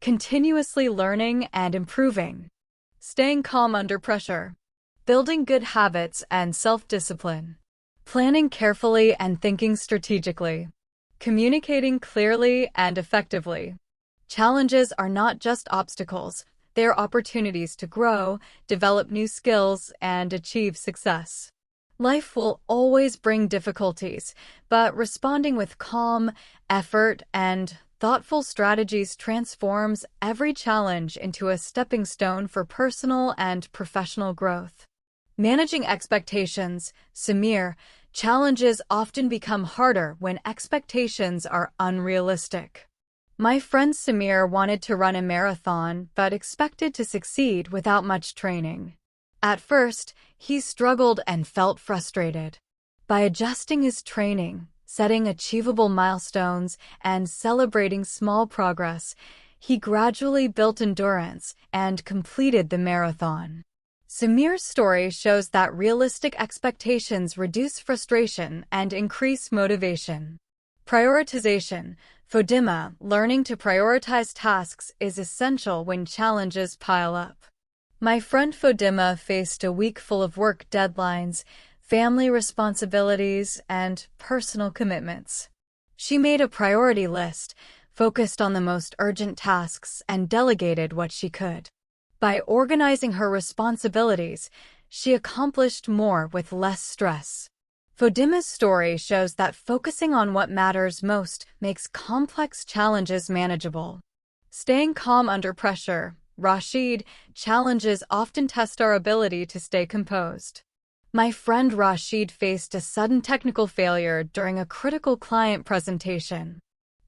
continuously learning and improving, staying calm under pressure, building good habits and self-discipline, planning carefully and thinking strategically, communicating clearly and effectively. Challenges are not just obstacles. They are opportunities to grow, develop new skills, and achieve success. Life will always bring difficulties, but responding with calm, effort, and thoughtful strategies transforms every challenge into a stepping stone for personal and professional growth. Managing expectations. Samir, challenges often become harder when expectations are unrealistic. My friend Samir wanted to run a marathon but expected to succeed without much training. At first, he struggled and felt frustrated. By adjusting his training, setting achievable milestones, and celebrating small progress, he gradually built endurance and completed the marathon. Samir's story shows that realistic expectations reduce frustration and increase motivation. Prioritization. Fodima, learning to prioritize tasks is essential when challenges pile up. My friend Fodima faced a week full of work deadlines, family responsibilities, and personal commitments. She made a priority list, focused on the most urgent tasks, and delegated what she could. By organizing her responsibilities, she accomplished more with less stress. Fodima's story shows that focusing on what matters most makes complex challenges manageable. Staying calm under pressure. Rashid, challenges often test our ability to stay composed. My friend Rashid faced a sudden technical failure during a critical client presentation.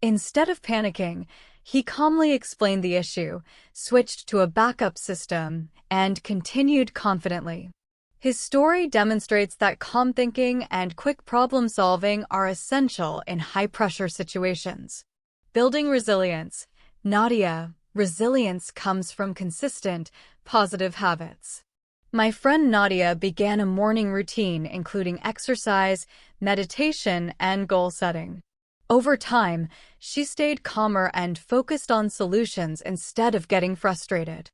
Instead of panicking, He calmly explained the issue, switched to a backup system, and continued confidently. His story demonstrates that calm thinking and quick problem-solving are essential in high-pressure situations. Building resilience. Nadia, resilience comes from consistent, positive habits. My friend Nadia began a morning routine including exercise, meditation, and goal setting. Over time, she stayed calmer and focused on solutions instead of getting frustrated.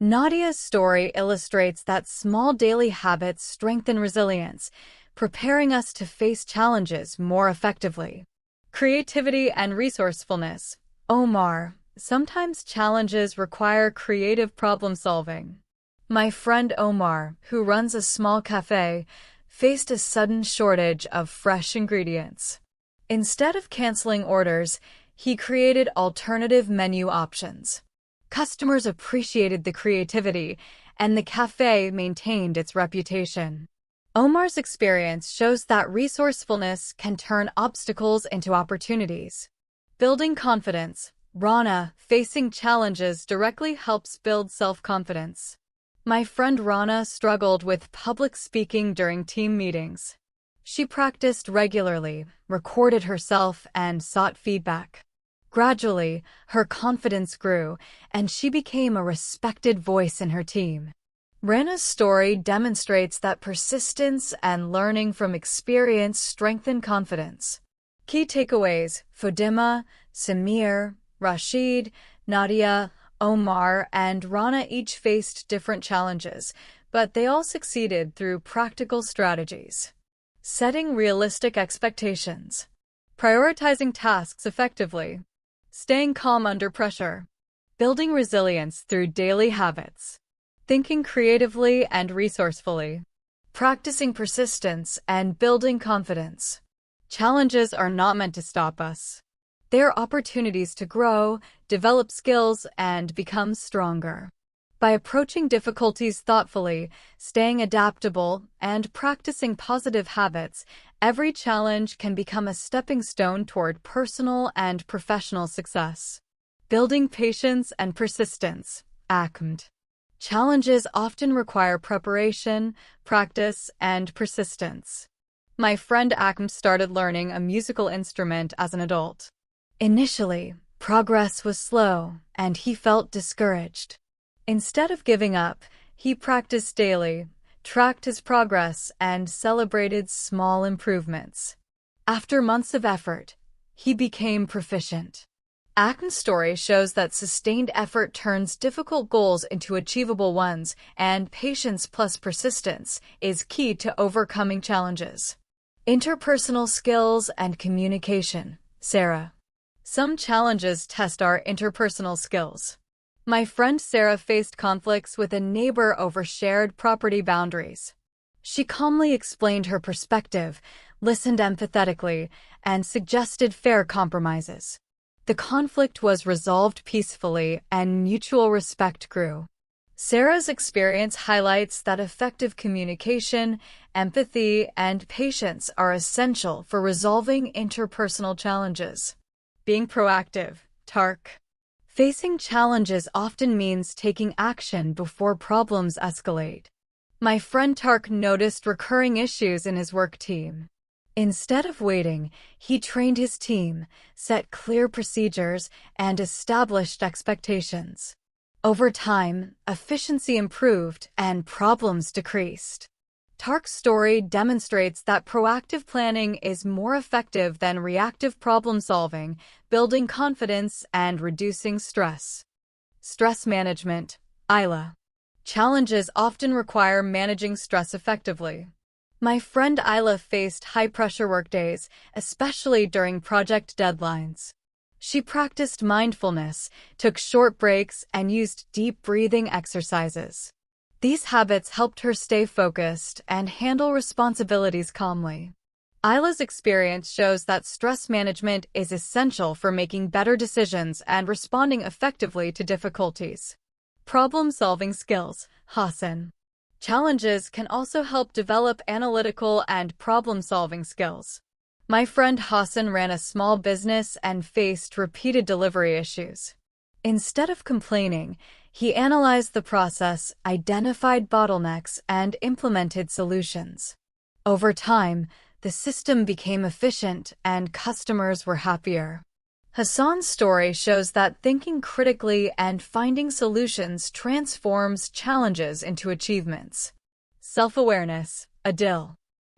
Nadia's story illustrates that small daily habits strengthen resilience, preparing us to face challenges more effectively. Creativity and resourcefulness. Omar, sometimes challenges require creative problem-solving. My friend Omar, who runs a small cafe, faced a sudden shortage of fresh ingredients. Instead of canceling orders, he created alternative menu options. Customers appreciated the creativity, and the cafe maintained its reputation. Omar's experience shows that resourcefulness can turn obstacles into opportunities. Building confidence. Rana, facing challenges directly helps build self-confidence. My friend Rana struggled with public speaking during team meetings. She practiced regularly, recorded herself, and sought feedback. Gradually, her confidence grew, and she became a respected voice in her team. Rana's story demonstrates that persistence and learning from experience strengthen confidence. Key takeaways. Fodima, Samir, Rashid, Nadia, Omar, and Rana each faced different challenges, but they all succeeded through practical strategies. Setting realistic expectations. Prioritizing tasks effectively. Staying calm under pressure. Building resilience through daily habits. Thinking creatively and resourcefully. Practicing persistence and building confidence. Challenges are not meant to stop us. They are opportunities to grow, develop skills, and become stronger. By approaching difficulties thoughtfully, staying adaptable, and practicing positive habits, every challenge can become a stepping stone toward personal and professional success. Building patience and persistence. Ahmed. Challenges often require preparation, practice, and persistence. My friend Ahmed started learning a musical instrument as an adult. Initially, progress was slow, and he felt discouraged. Instead of giving up, he practiced daily, tracked his progress, and celebrated small improvements. After months of effort, he became proficient. Ahmed's story shows that sustained effort turns difficult goals into achievable ones, and patience plus persistence is key to overcoming challenges. Interpersonal skills and communication. Sarah. Some challenges test our interpersonal skills. My friend Sarah faced conflicts with a neighbor over shared property boundaries. She calmly explained her perspective, listened empathetically, and suggested fair compromises. The conflict was resolved peacefully, and mutual respect grew. Sarah's experience highlights that effective communication, empathy, and patience are essential for resolving interpersonal challenges. Being proactive. Tark. Facing challenges often means taking action before problems escalate. My friend Tark noticed recurring issues in his work team. Instead of waiting, he trained his team, set clear procedures, and established expectations. Over time, efficiency improved and problems decreased. Tark's story demonstrates that proactive planning is more effective than reactive problem-solving, building confidence and reducing stress. Stress management. Isla. Challenges often require managing stress effectively. My friend Isla faced high-pressure workdays, especially during project deadlines. She practiced mindfulness, took short breaks, and used deep breathing exercises. These habits helped her stay focused and handle responsibilities calmly. Isla's experience shows that stress management is essential for making better decisions and responding effectively to difficulties. Problem-solving skills. Hassan. Challenges can also help develop analytical and problem-solving skills. My friend Hassan ran a small business and faced repeated delivery issues. Instead of complaining, he analyzed the process, identified bottlenecks, and implemented solutions. Over time, the system became efficient and customers were happier. Hassan's story shows that thinking critically and finding solutions transforms challenges into achievements. Self-awareness, Adil.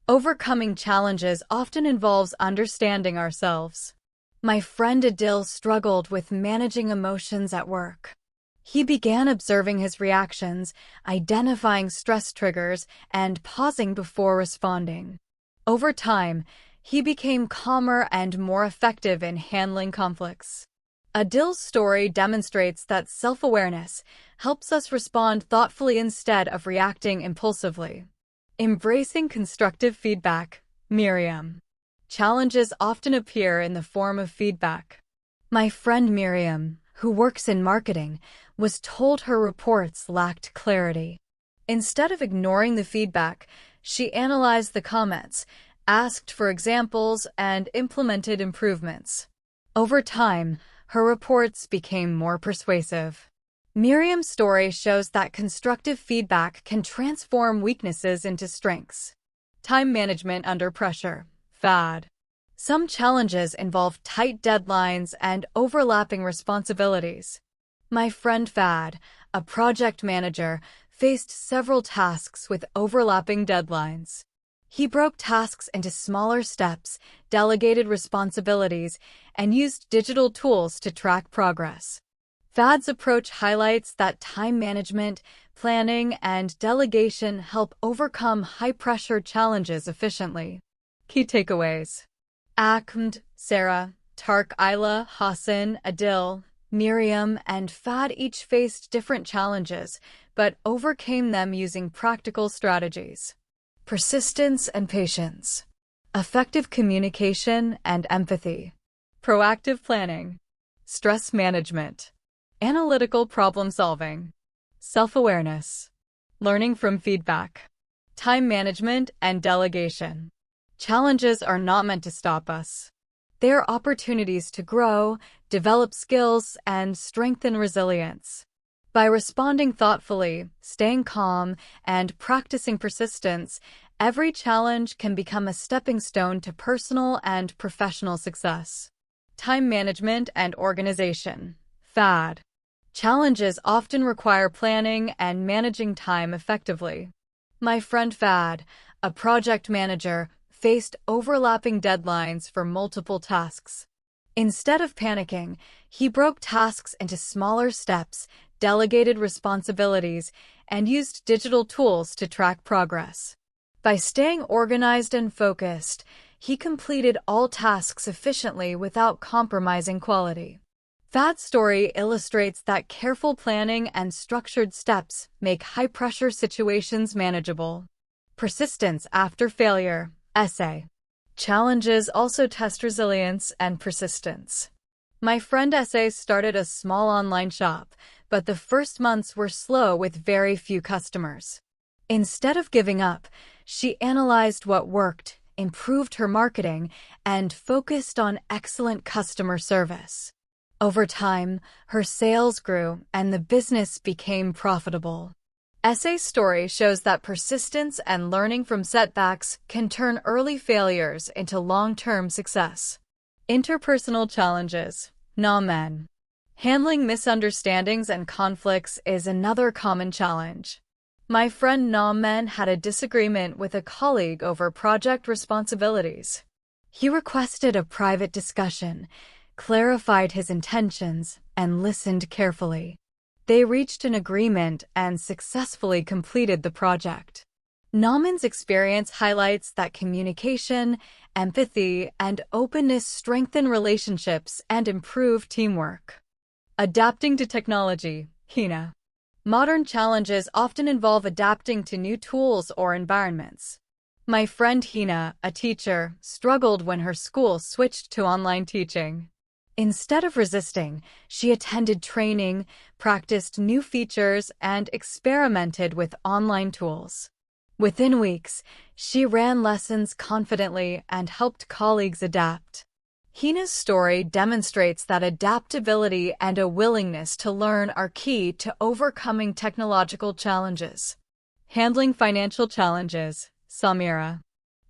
Overcoming challenges often involves understanding ourselves. My friend Adil struggled with managing emotions at work. He began observing his reactions, identifying stress triggers, and pausing before responding. Over time, he became calmer and more effective in handling conflicts. Adil's story demonstrates that self-awareness helps us respond thoughtfully instead of reacting impulsively. Embracing constructive feedback, Miriam. Challenges often appear in the form of feedback. My friend Miriam, who works in marketing, was told her reports lacked clarity. Instead of ignoring the feedback, she analyzed the comments, asked for examples, and implemented improvements. Over time, her reports became more persuasive. Miriam's story shows that constructive feedback can transform weaknesses into strengths. Time management under pressure, FAD. Some challenges involve tight deadlines and overlapping responsibilities. My friend Fad, a project manager, faced several tasks with overlapping deadlines. He broke tasks into smaller steps, delegated responsibilities, and used digital tools to track progress. Fad's approach highlights that time management, planning, and delegation help overcome high-pressure challenges efficiently. Key takeaways. Ahmed, Sarah, Tark, Ayla, Hassan, Adil, Miriam, and Fad each faced different challenges, but overcame them using practical strategies. Persistence and patience. Effective communication and empathy. Proactive planning. Stress management. Analytical problem solving. Self-awareness. Learning from feedback. Time management and delegation. Challenges are not meant to stop us. They are opportunities to grow, develop skills, and strengthen resilience. By responding thoughtfully, staying calm, and practicing persistence, every challenge can become a stepping stone to personal and professional success. Time management and organization. FAD. Challenges often require planning and managing time effectively. My friend Fad, a project manager, faced overlapping deadlines for multiple tasks. Instead of panicking, he broke tasks into smaller steps, delegated responsibilities, and used digital tools to track progress. By staying organized and focused, he completed all tasks efficiently without compromising quality. Fad's story illustrates that careful planning and structured steps make high-pressure situations manageable. Persistence after failure. Essay. Challenges also test resilience and persistence. My friend Essay started a small online shop, but the first months were slow with very few customers. Instead of giving up, she analyzed what worked, improved her marketing, and focused on excellent customer service. Over time, her sales grew and the business became profitable. Essay's story shows that persistence and learning from setbacks can turn early failures into long-term success. Interpersonal challenges. Namen. Handling misunderstandings and conflicts is another common challenge. My friend Namen had a disagreement with a colleague over project responsibilities. He requested a private discussion, clarified his intentions, and listened carefully. They reached an agreement and successfully completed the project. Nauman's experience highlights that communication, empathy, and openness strengthen relationships and improve teamwork. Adapting to technology. Hina. Modern challenges often involve adapting to new tools or environments. My friend Hina, a teacher, struggled when her school switched to online teaching. Instead of resisting, she attended training, practiced new features, and experimented with online tools. Within weeks, she ran lessons confidently and helped colleagues adapt. Hina's story demonstrates that adaptability and a willingness to learn are key to overcoming technological challenges. Handling financial challenges, Samira.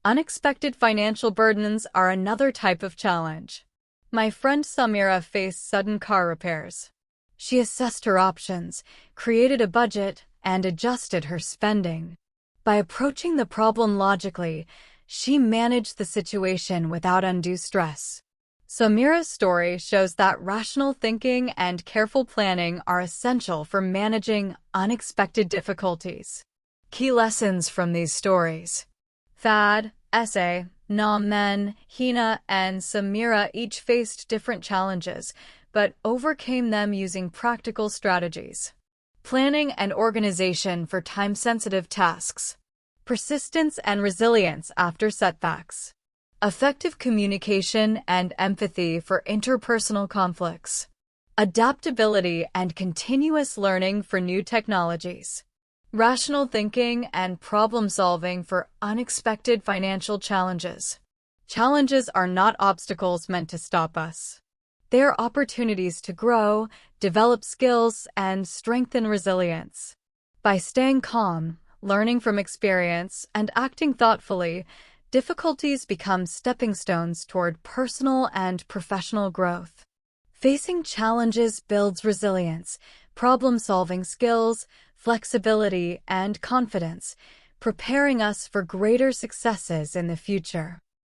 Unexpected financial burdens are another type of challenge. My friend Samira faced sudden car repairs. She assessed her options, created a budget, and adjusted her spending. By approaching the problem logically, she managed the situation without undue stress. Samira's story shows that rational thinking and careful planning are essential for managing unexpected difficulties. Key lessons from these stories. Thad, Essay, Namen, Hina, and Samira each faced different challenges, but overcame them using practical strategies. Planning and organization for time-sensitive tasks. Persistence and resilience after setbacks. Effective communication and empathy for interpersonal conflicts. Adaptability and continuous learning for new technologies. Rational thinking and problem-solving for unexpected financial challenges. Challenges are not obstacles meant to stop us. They are opportunities to grow, develop skills, and strengthen resilience. By staying calm, learning from experience, and acting thoughtfully, difficulties become stepping stones toward personal and professional growth. Facing challenges builds resilience, problem-solving skills, flexibility, and confidence, preparing us for greater successes in the future.